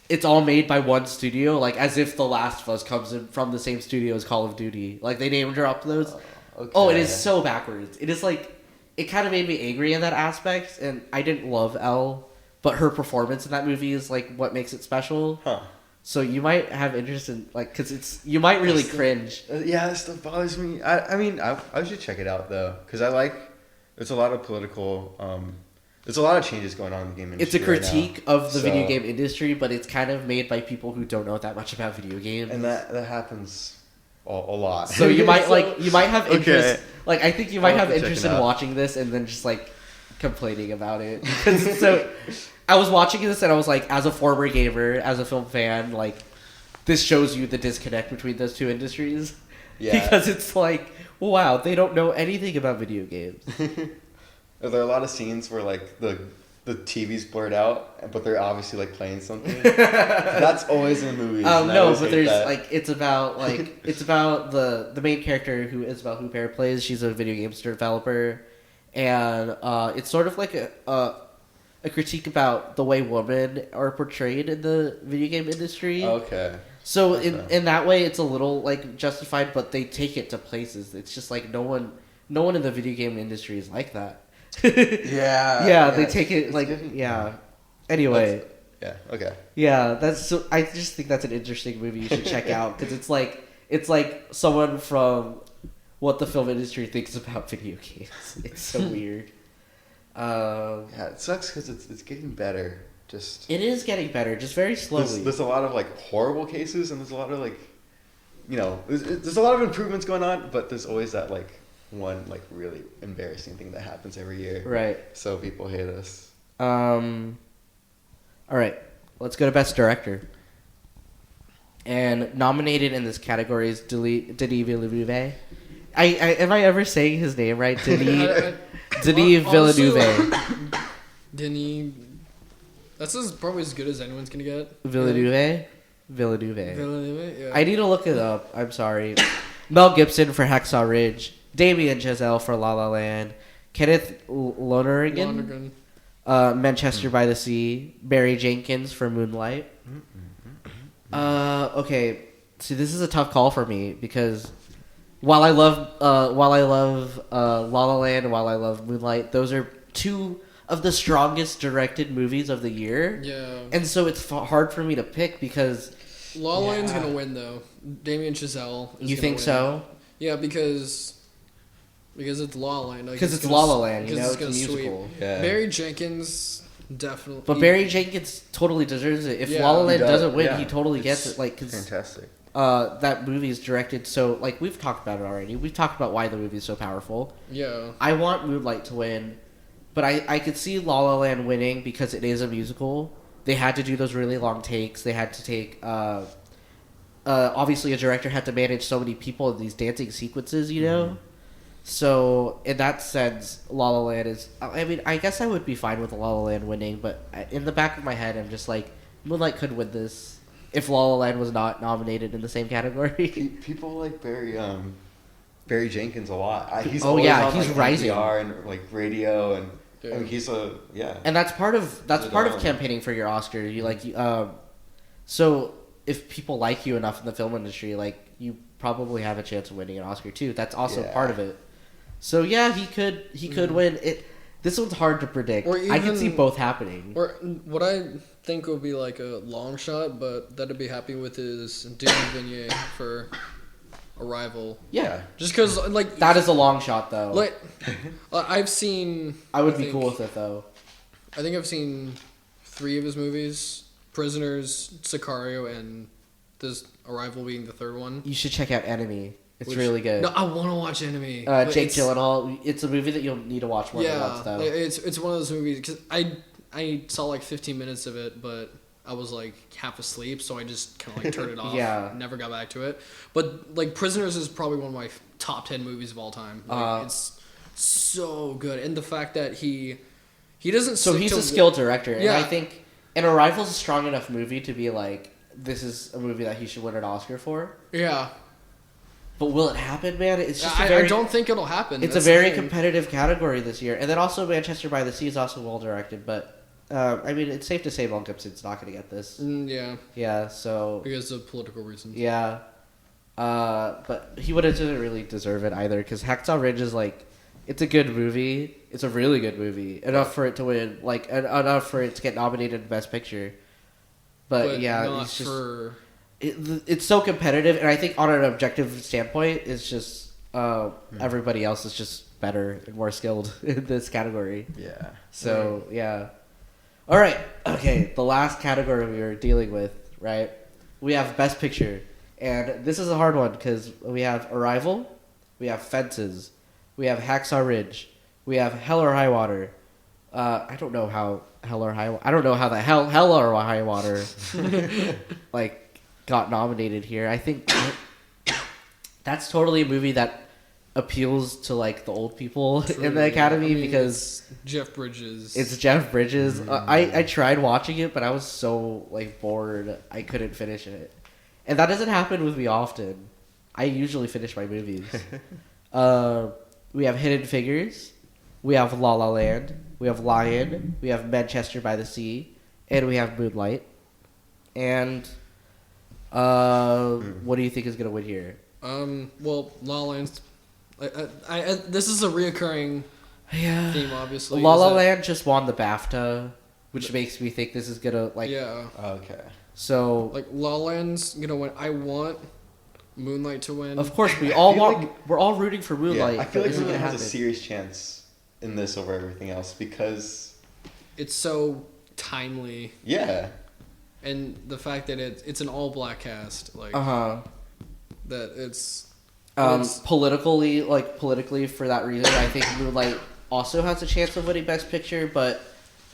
S1: it's all made by one studio, like as if The Last of Us comes in from the same studio as Call of Duty. Like they name drop those.
S2: Okay.
S1: Oh, it is so backwards. It is like, it kind of made me angry in that aspect, and I didn't love Elle, but her performance in that movie is like what makes it special.
S2: Huh.
S1: So you might have interest in like, because you might really cringe.
S2: Yeah, that stuff bothers me. I mean, I should check it out though, because there's a lot of political, there's a lot of changes going on in the game industry.
S1: It's a critique
S2: right now,
S1: of the video game industry, but it's kind of made by people who don't know that much about video games.
S2: and that happens a lot.
S1: So you might you might have interest.
S2: Okay.
S1: Like I think you might
S2: I'll
S1: have
S2: have to check
S1: interest
S2: it
S1: in
S2: out.
S1: watching this and then just like complaining about it. Because it's so, I was watching this and I was like, as a former gamer, as a film fan, like this shows you the disconnect between those two industries.
S2: Yeah.
S1: Because it's like, wow, they don't know anything about video games.
S2: Are there a lot of scenes where like the TV's blurred out, but they're obviously like playing something? That's always in movies. and I
S1: No,
S2: always
S1: but
S2: hate
S1: there's
S2: that.
S1: like it's about the main character who Isabelle Huppert plays. She's a video games developer, and it's sort of like a critique about the way women are portrayed in the video game industry.
S2: Okay.
S1: So in that way, it's a little like justified, but they take it to places. It's just like no one in the video game industry is like that. Yeah, they take it like Anyway.
S2: Yeah. Okay.
S1: Yeah, I just think that's an interesting movie you should check out because it's like someone from what the film industry thinks about video games. It's so weird.
S2: Yeah, it sucks because it's getting better.
S1: It is getting better, just very slowly.
S2: There's a lot of like horrible cases, and there's a lot of like, there's a lot of improvements going on, but there's always that like one like really embarrassing thing that happens every year.
S1: Right.
S2: So people hate us.
S1: All right, let's go to Best Director. And nominated in this category is Denis Villeneuve. Am I ever saying his name right? Denis Villeneuve.
S3: Denis. That's probably as good as anyone's gonna get.
S1: Villeneuve.
S3: Yeah.
S1: I need to look it up. I'm sorry. Mel Gibson for Hacksaw Ridge. Damien Chazelle for La La Land. Kenneth Lonergan. Manchester by the Sea. Barry Jenkins for Moonlight. Okay. See, this is a tough call for me because while I love La La Land and while I love Moonlight, those are two of the strongest directed movies of the year.
S3: Yeah.
S1: And so it's hard for me to pick because
S3: La La Land's gonna win though. Damien Chazelle.
S1: You think so?
S3: Yeah, because it's La La Land.
S1: Because it's La La Land, it's a musical.
S2: Yeah.
S3: Barry Jenkins definitely.
S1: But Barry Jenkins totally deserves it. If La La Land doesn't win, he totally gets it. Like, 'cause,
S2: fantastic.
S1: That movie is directed so like we've talked about it already. We've talked about why the movie is so powerful.
S3: Yeah.
S1: I want Moonlight to win, but I could see La La Land winning because it is a musical. They had to do those really long takes. They had to take. Obviously, a director had to manage so many people in these dancing sequences, So, in that sense, La La Land is... I mean, I guess I would be fine with La La Land winning, but in the back of my head, I'm just like, Moonlight could win this if La La Land was not nominated in the same category.
S2: People like Barry Jenkins a lot. He's
S1: he's
S2: like,
S1: rising.
S2: NPR and like radio, and I mean, he's
S1: And that's part of campaigning for your Oscar. So if people like you enough in the film industry, like you probably have a chance of winning an Oscar too. That's also part of it. So yeah, he could win it. This one's hard to predict. I can see both happening.
S3: Or what I think would be like a long shot, but that I'd be happy with is Denis Villeneuve for Arrival.
S1: Yeah,
S3: just because like
S1: that is a long shot though.
S3: Like I've seen.
S1: I would be cool with it though.
S3: I think I've seen 3 of his movies: Prisoners, Sicario, and this Arrival being the 3rd one.
S1: You should check out Enemy. It's really good.
S3: No, I want to watch Enemy.
S1: Jake Gyllenhaal. It's a movie that you'll need to watch more than once, though.
S3: It's one of those movies because I saw like 15 minutes of it, but I was like half asleep, so I just kind of like turned it off.
S1: Yeah.
S3: Never got back to it. But like Prisoners is probably one of my top 10 movies of all time. Like, it's so good, and the fact that he doesn't.
S1: So he's a skilled director, and I think Arrival's a strong enough movie to be like, this is a movie that he should win an Oscar for.
S3: Yeah.
S1: But will it happen, man? It's just
S3: I don't think it'll happen.
S1: It's a very competitive category this year. And then also Manchester by the Sea is also well directed. But, I mean, it's safe to say Mel Gibson's not going to get this.
S3: Yeah.
S1: Yeah, so...
S3: Because of political reasons.
S1: Yeah. But he didn't really deserve it either. Because Hacksaw Ridge is, like... It's a good movie. It's a really good movie. Enough for it to win. Like, enough for it to get nominated in Best Picture. But yeah,
S3: not
S1: it's just...
S3: for...
S1: It's so competitive, and I think on an objective standpoint, it's just everybody else is just better and more skilled in this category.
S2: Yeah.
S1: So, yeah. All right. Okay, the last category we were dealing with, right? We have Best Picture, and this is a hard one because we have Arrival, we have Fences, we have Hacksaw Ridge, we have Hell or High Water. I don't know how Hell or High Water like got nominated here. I think that's totally a movie that appeals to like the old people in the Academy because
S3: it's Jeff Bridges.
S1: It's Jeff Bridges. I tried watching it, but I was so like bored I couldn't finish it, and that doesn't happen with me often. I usually finish my movies. We have Hidden Figures, we have La La Land, we have Lion, we have Manchester by the Sea, and we have Moonlight. And what do you think is going to win here?
S3: Well, La La Land's... this is a reoccurring
S1: Yeah.
S3: theme, obviously.
S1: La La Land just won the BAFTA, which makes me think this is gonna like.
S3: Yeah.
S2: Okay.
S1: So
S3: Like La La Land's gonna win. I want Moonlight to win.
S1: of course we all
S2: feel
S1: want.
S2: like-
S1: We're all rooting for Moonlight.
S2: Yeah, I feel
S1: but
S2: like
S1: is it
S2: Moonlight
S1: gonna
S2: has a
S1: happen?
S2: serious chance in this over everything else because
S3: It's so timely,
S2: yeah.
S3: and the fact that it's an all black cast, like that it's.
S1: Politically for that reason, I think Moonlight also has a chance of winning Best Picture. But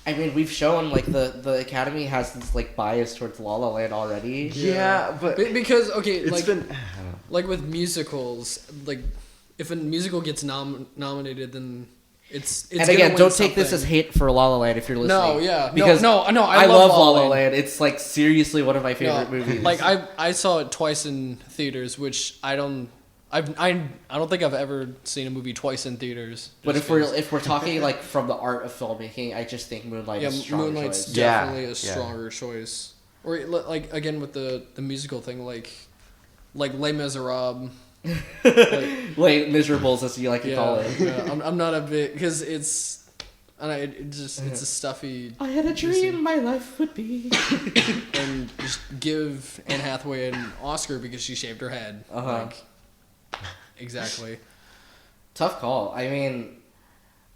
S1: I mean, we've shown like the Academy has this like bias towards La La Land already.
S2: Yeah, but
S3: Because okay,
S2: it's
S3: like
S2: been
S3: like with musicals, like if a musical gets nominated, then it's
S1: And
S3: gonna
S1: again,
S3: win
S1: don't take this
S3: something.
S1: as hate for La La Land if you're listening.
S3: No, yeah,
S1: because
S3: no,
S1: I love La La Land. It's like seriously one of my favorite
S3: No,
S1: movies.
S3: Like I saw it twice in theaters, which I don't think I've ever seen a movie twice in theaters.
S1: But
S3: just
S1: if we're talking like from the art of filmmaking, I just think Moonlight is a stronger
S3: Moonlight's
S1: choice.
S3: definitely a
S2: Yeah.
S3: stronger choice. Or like again with the musical thing, like Les Miserables.
S1: Like Miserables, as you like to call it.
S3: Yeah, I'm not a big because it's a stuffy.
S1: I had a dream my life would be.
S3: And just give Anne Hathaway an Oscar because she shaved her head. Like, exactly.
S1: Tough call. I mean,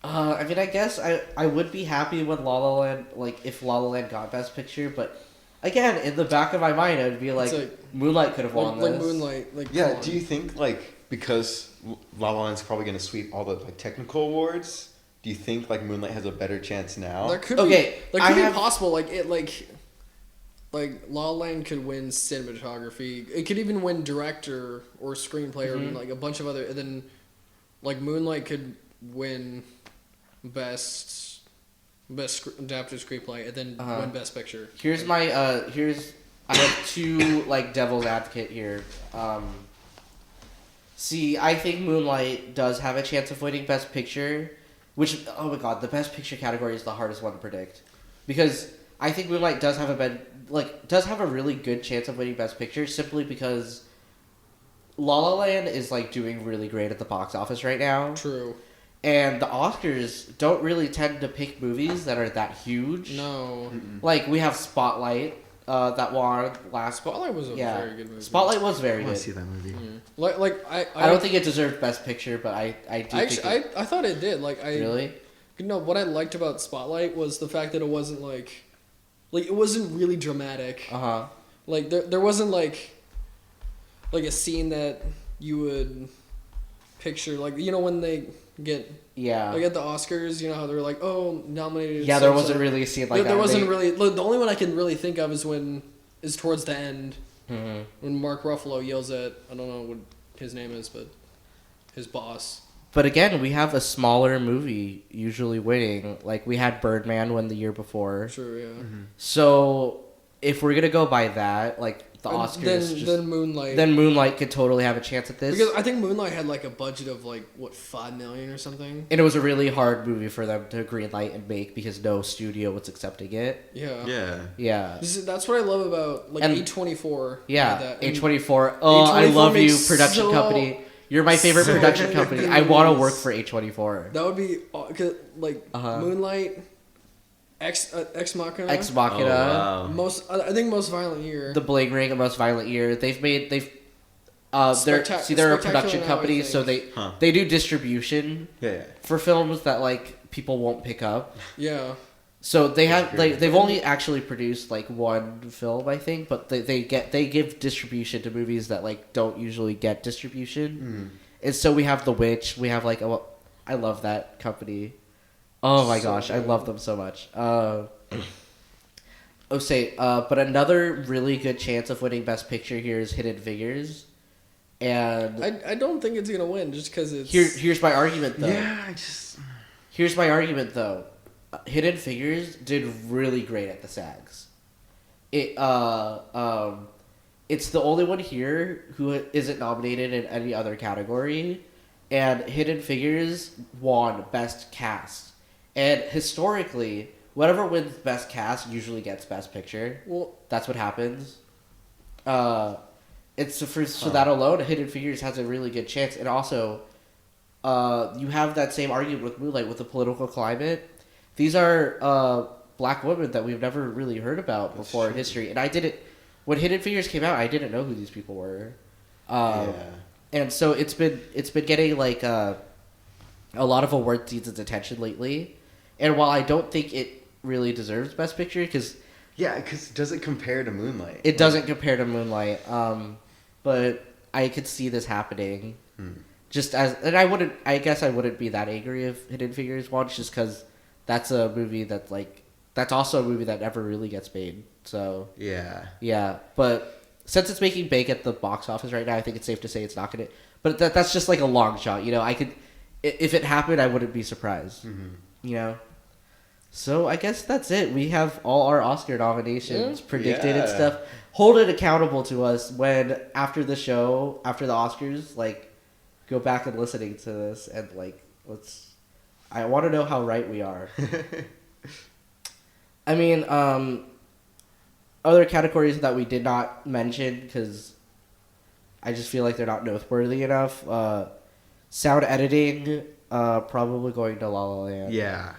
S1: I guess I would be happy with La La Land, like if La La Land got Best Picture, but again, in the back of my mind, I would be like, Moonlight could have won
S3: Like
S1: this.
S3: Moonlight. Like
S2: yeah.
S3: come on.
S2: Do you think like because La La Land's probably gonna sweep all the like technical awards? Do you think like Moonlight has a better chance now?
S3: That could
S1: Okay,
S3: be.
S1: I
S3: That could
S1: have-
S3: be possible. Like La La Land could win cinematography. It could even win director or screenplay or like a bunch of other. And then, like Moonlight could win best adapted screenplay and then win best picture.
S1: Here's my I have two like devil's advocate here. See, I think Moonlight does have a chance of winning Best Picture, which oh my god, the Best Picture category is the hardest one to predict, because I think Moonlight does have a really good chance of winning Best Picture simply because La La Land is like doing really great at the box office right now.
S3: True.
S1: And the Oscars don't really tend to pick movies that are that huge.
S3: No.
S1: Like, we have Spotlight, that won last...
S3: Spotlight was a very good movie.
S1: Spotlight was very
S2: I want
S1: good.
S2: to see that movie.
S1: I don't think it deserved Best Picture, but I do think
S3: I thought it did.
S1: Really?
S3: No, what I liked about Spotlight was the fact that it wasn't like it wasn't really dramatic.
S1: Uh-huh.
S3: Like there wasn't like a scene that you would picture when they get
S1: Yeah.
S3: at the Oscars, you know how they're like, oh, nominated.
S1: Yeah,
S3: so
S1: there
S3: and
S1: wasn't
S3: so.
S1: really a scene like that.
S3: There wasn't really. Look, the only one I can really think of is towards the end when Mark Ruffalo yells at, I don't know what his name is, but his boss.
S1: But again, we have a smaller movie usually winning. Like, we had Birdman win the year before.
S3: Sure, yeah.
S1: So, if we're going to go by that, like, the Oscars...
S3: Then Moonlight.
S1: Then Moonlight could totally have a chance at this.
S3: Because I think Moonlight had like a budget of like $5 million or something.
S1: And it was a really hard movie for them to greenlight and make because no studio was accepting it.
S3: Yeah.
S2: Yeah.
S1: Yeah.
S3: That's what I love about like
S1: And-
S3: A24.
S1: Yeah. A24. Oh, I
S3: A24
S1: love you,
S3: makes
S1: production company. You're my favorite
S3: so
S1: production
S3: many
S1: company.
S3: good
S1: I want to
S3: movies.
S1: work for A24.
S3: That would be like Moonlight, Ex Machina.
S1: Ex Machina.
S2: Oh, wow.
S3: I think Most Violent Year.
S1: The Bling Ring, A Most Violent Year. They're a
S3: Spectacular
S1: production
S3: Now,
S1: company,
S3: I
S1: so
S3: think.
S1: they do distribution
S2: Yeah.
S1: for films that like people won't pick up.
S3: Yeah.
S1: So they've only actually produced like one film, I think, but they give distribution to movies that like don't usually get distribution. And so we have The Witch, we have I love that company. Oh my gosh, I love them so much. But another really good chance of winning Best Picture here is Hidden Figures. And
S3: I don't think it's gonna win just because it's
S1: here's my argument though.
S2: Yeah,
S1: Here's my argument though. Hidden Figures did really great at the SAGs. It's the only one here who isn't nominated in any other category, and Hidden Figures won Best Cast. And historically, whatever wins Best Cast usually gets Best Picture.
S3: well.
S1: That's what happens. For that alone, Hidden Figures has a really good chance, and also, you have that same argument with Moonlight with the political climate. These are black women that we've never really heard about before in history, and I didn't. When Hidden Figures came out, I didn't know who these people were. And so it's been getting like a lot of award season's attention lately, and while I don't think it really deserves Best Picture because
S2: does it compare to Moonlight?
S1: It doesn't compare to Moonlight, but I could see this happening. I guess I wouldn't be that angry if Hidden Figures won, just because that's a movie that's also a movie that never really gets made. So yeah, but since it's making bank at the box office right now, I think it's safe to say it's not gonna. But that's just like a long shot, you know. I could, if it happened, I wouldn't be surprised, you know. So I guess that's it. We have all our Oscar nominations predicted and stuff. Hold it accountable to us when after the show, after the Oscars, like go back and listening to this and like I want to know how right we are. I mean, other categories that we did not mention because I just feel like they're not noteworthy enough. Sound editing, probably going to La La Land.
S2: Yeah.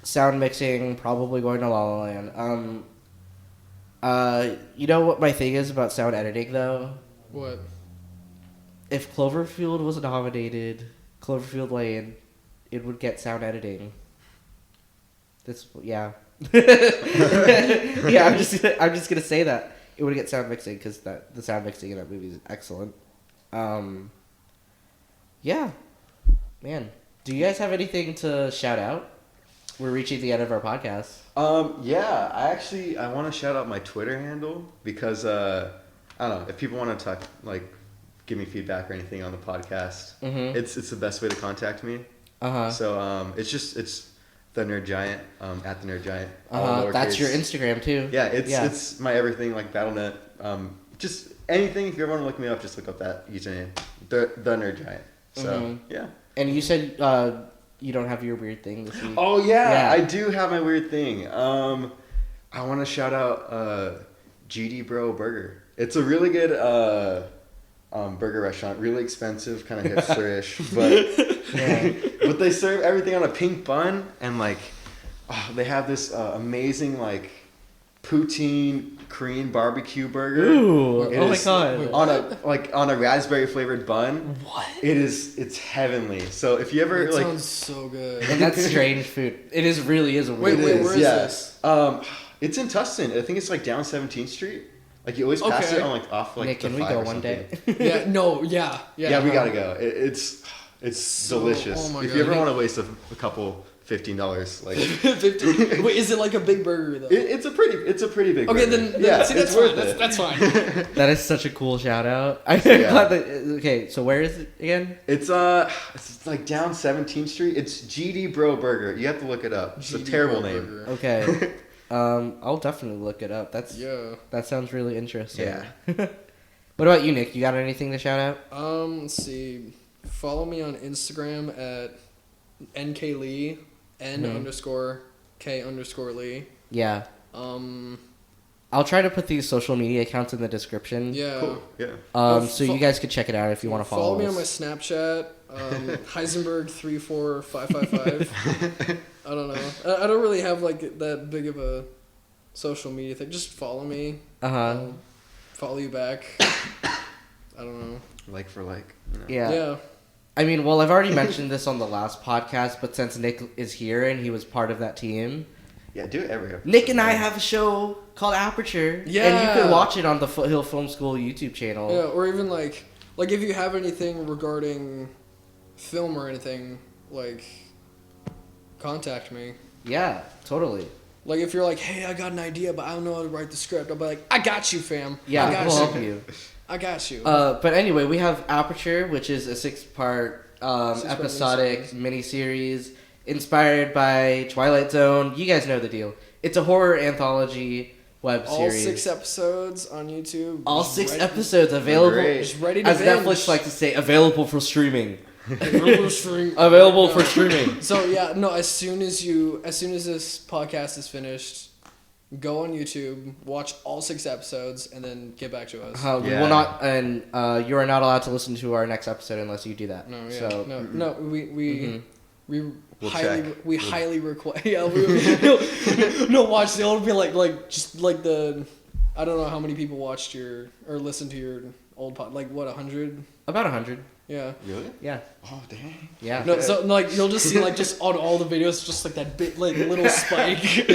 S1: Sound mixing, probably going to La La Land. You know what my thing is about sound editing though?
S3: What?
S1: If Cloverfield was nominated, Cloverfield Lane, it would get sound editing. Yeah, I'm just gonna say that it would get sound mixing because the sound mixing in that movie is excellent. Yeah, man. Do you guys have anything to shout out? We're reaching the end of our podcast.
S2: I want to shout out my Twitter handle because I don't know if people want to talk like give me feedback or anything on the podcast. It's the best way to contact me. So it's the Nerd Giant at the Nerd Giant.
S1: That's your Instagram too.
S2: Yeah, it's my everything like Battle.net. Just anything if you ever want to look me up, just look up that username, the Nerd Giant. So yeah.
S1: And you said you don't have your weird thing this week.
S2: Oh yeah, I do have my weird thing. I want to shout out GD Bro Burger. It's a really good burger restaurant. Really expensive, kind of hipsterish, but they serve everything on a pink bun and like they have this amazing like poutine Korean barbecue burger.
S1: Ooh! Oh my god!
S2: On a raspberry flavored bun.
S3: What?
S2: It's heavenly. So if you ever
S3: that
S2: like,
S3: sounds so good.
S1: And that's strange food. It really is a weird.
S3: Wait, where is this?
S2: It's in Tustin. I think it's like down 17th Street. Like you always pass it on like off like
S1: Nick,
S2: the
S1: can we
S2: 5
S1: go
S2: or
S1: one day?
S3: Yeah, no, yeah.
S2: Yeah, we gotta go. It's
S3: So-
S2: delicious.
S3: oh my
S2: If
S3: God.
S2: you ever want to waste a couple $15, like
S3: 50. Wait, is it like a big burger though?
S2: it's a pretty big.
S3: Okay,
S2: burger.
S3: then see,
S2: it's
S3: that's
S2: worth
S3: fine.
S2: it.
S3: That's fine.
S1: That is such a cool shout out. I'm glad that. Okay, so where is it again?
S2: It's like down 17th Street. It's GD Bro Burger. You have to look it up. It's a
S3: GD
S2: terrible
S3: Bro
S2: name.
S3: Burger.
S1: Okay. I'll definitely look it up. That sounds really interesting.
S2: Yeah.
S1: What about you, Nick? You got anything to shout out?
S3: Let's see. Follow me on Instagram at nklee, N_K_Lee.
S1: Yeah. I'll try to put these social media accounts in the description.
S3: Yeah.
S2: Cool. Yeah.
S1: So you guys could check it out if you want to follow
S3: me
S1: us.
S3: on my Snapchat, Heisenberg34555. I don't know. I don't really have like that big of a social media thing. Just follow me. I'll follow you back. I don't know.
S2: Like for like. You know.
S3: Yeah.
S1: I mean, well, I've already mentioned this on the last podcast, but since Nick is here and he was part of that team,
S2: Yeah, do it every episode.
S1: Nick and I have a show called Aperture.
S3: Yeah.
S1: And you can watch it on the Foothill Film School YouTube channel.
S3: Yeah, or even like if you have anything regarding film or anything, like contact me.
S1: Yeah, totally.
S3: Like if you're like, hey, I got an idea, but I don't know how to write the script, I'll be like, I got you, fam.
S1: Yeah,
S3: I got
S1: we'll
S3: you.
S1: help you.
S3: I got you.
S1: But anyway, we have Aperture, which is a 6-part
S3: Six-part
S1: episodic miniseries inspired by Twilight Zone. You guys know the deal. It's a horror anthology web
S3: All
S1: series.
S3: 6 episodes on YouTube.
S1: All
S3: Just
S1: 6
S3: ready-
S1: episodes available.
S2: Great.
S3: Just ready to
S1: As
S3: binge.
S1: Netflix like to say, available for streaming.
S3: Available
S1: Available for streaming.
S3: So yeah, no. As soon as this podcast is finished, go on YouTube, watch all 6 episodes, and then get back to us.
S1: We will not, and you are not allowed to listen to our next episode unless you do that.
S3: No, yeah,
S1: so,
S3: no, we highly request. Yeah, no, watch. It'll be like just like the, I don't know how many people watched your or listened to your old pod. Like what, 100?
S1: About 100.
S2: Yeah. Really?
S1: Yeah.
S2: Oh dang.
S1: Yeah.
S3: No, so like you'll just see like just on all the videos, just like that bit like little spike.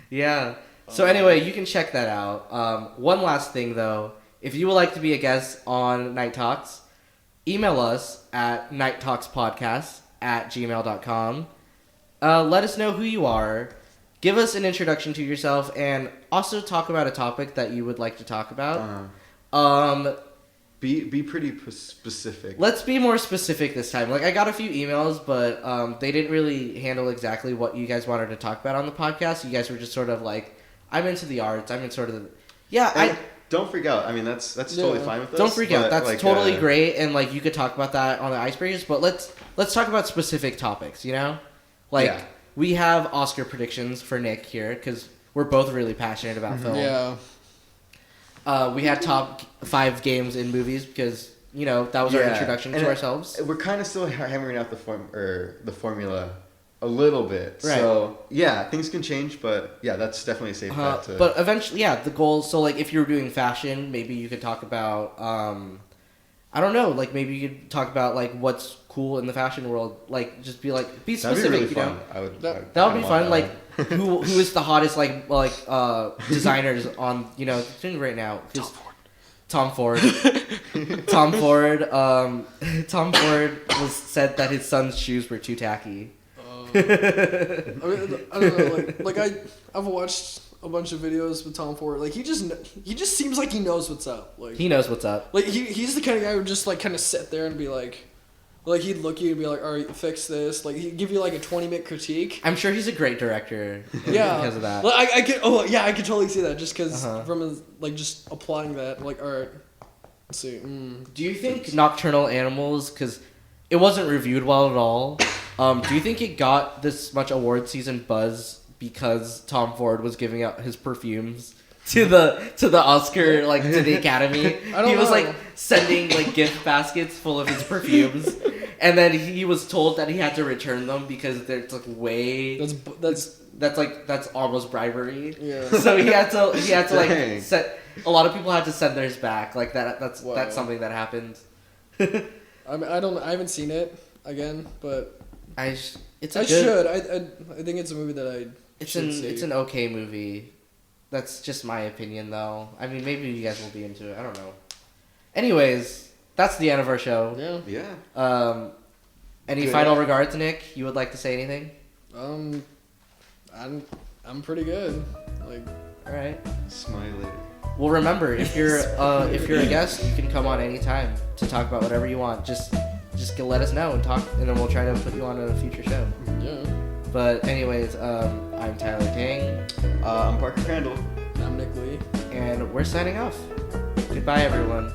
S1: Yeah. So anyway, you can check that out. One last thing though, if you would like to be a guest on Night Talks, email us at nighttalkspodcast@gmail.com. Let us know who you are. Give us an introduction to yourself, and also talk about a topic that you would like to talk about.
S2: Be pretty specific.
S1: Let's be more specific this time. Like I got a few emails, but they didn't really handle exactly what you guys wanted to talk about on the podcast. You guys were just sort of like, I'm into the arts. I'm in sort of the... Yeah,
S2: and don't freak out. I mean, that's totally fine with us.
S1: Don't freak out. That's like, totally great, and like you could talk about that on the icebreakers. But let's talk about specific topics. You know, like we have Oscar predictions for Nick here because we're both really passionate about film.
S3: Yeah.
S1: We had top 5 games in movies because you know that was our introduction to ourselves.
S2: We're kind of still hammering out the formula a little bit.
S1: Right.
S2: So yeah, things can change, but yeah, that's definitely a safe bet.
S1: But eventually, the goal. So like, if you're doing fashion, maybe you could talk about. I don't know. Like maybe you could talk about like what's cool in the fashion world. Like just be specific.
S2: That'd be really fun.
S1: That would be fun. Like who is the hottest like designers on right now? Tom Ford. Tom Ford was said that his son's shoes were too tacky.
S3: I don't know. Like I've watched a bunch of videos with Tom Ford. Like he just seems like he knows what's up. Like
S1: he knows what's up.
S3: Like he's the kind of guy who would just like kind of sit there and be like he'd look at you and be like, all right, fix this. Like he'd give you like a 20-minute critique.
S1: I'm sure he's a great director. Because of that.
S3: Like I could totally see that just because from his, like just applying that. Like all right, let's see.
S1: Do you think Nocturnal Animals, because it wasn't reviewed well at all? Do you think it got this much award season buzz because Tom Ford was giving out his perfumes to the Oscar, like to the Academy? He was like sending like gift baskets full of his perfumes, and then he was told that he had to return them because there's like that's almost bribery. Yeah. So he had to like set. A lot of people had to send theirs back. Like that's something that happened.
S3: I haven't seen it again, but. I think it's a movie that
S1: It's an okay movie. That's just my opinion, though. I mean, maybe you guys will be into it. I don't know. Anyways, that's the end of our show.
S2: Yeah.
S1: Any final regards, Nick? You would like to say anything?
S3: I'm pretty good. Like,
S1: all right.
S2: Smile later.
S1: Well, remember, if you're a guest, you can come on anytime to talk about whatever you want. Just let us know and talk, and then we'll try to put you on a future show.
S3: Yeah.
S1: But anyways, I'm Tyler Taing.
S2: I'm Parker Crandell.
S3: I'm Nick Lee.
S1: And we're signing off. Goodbye, everyone.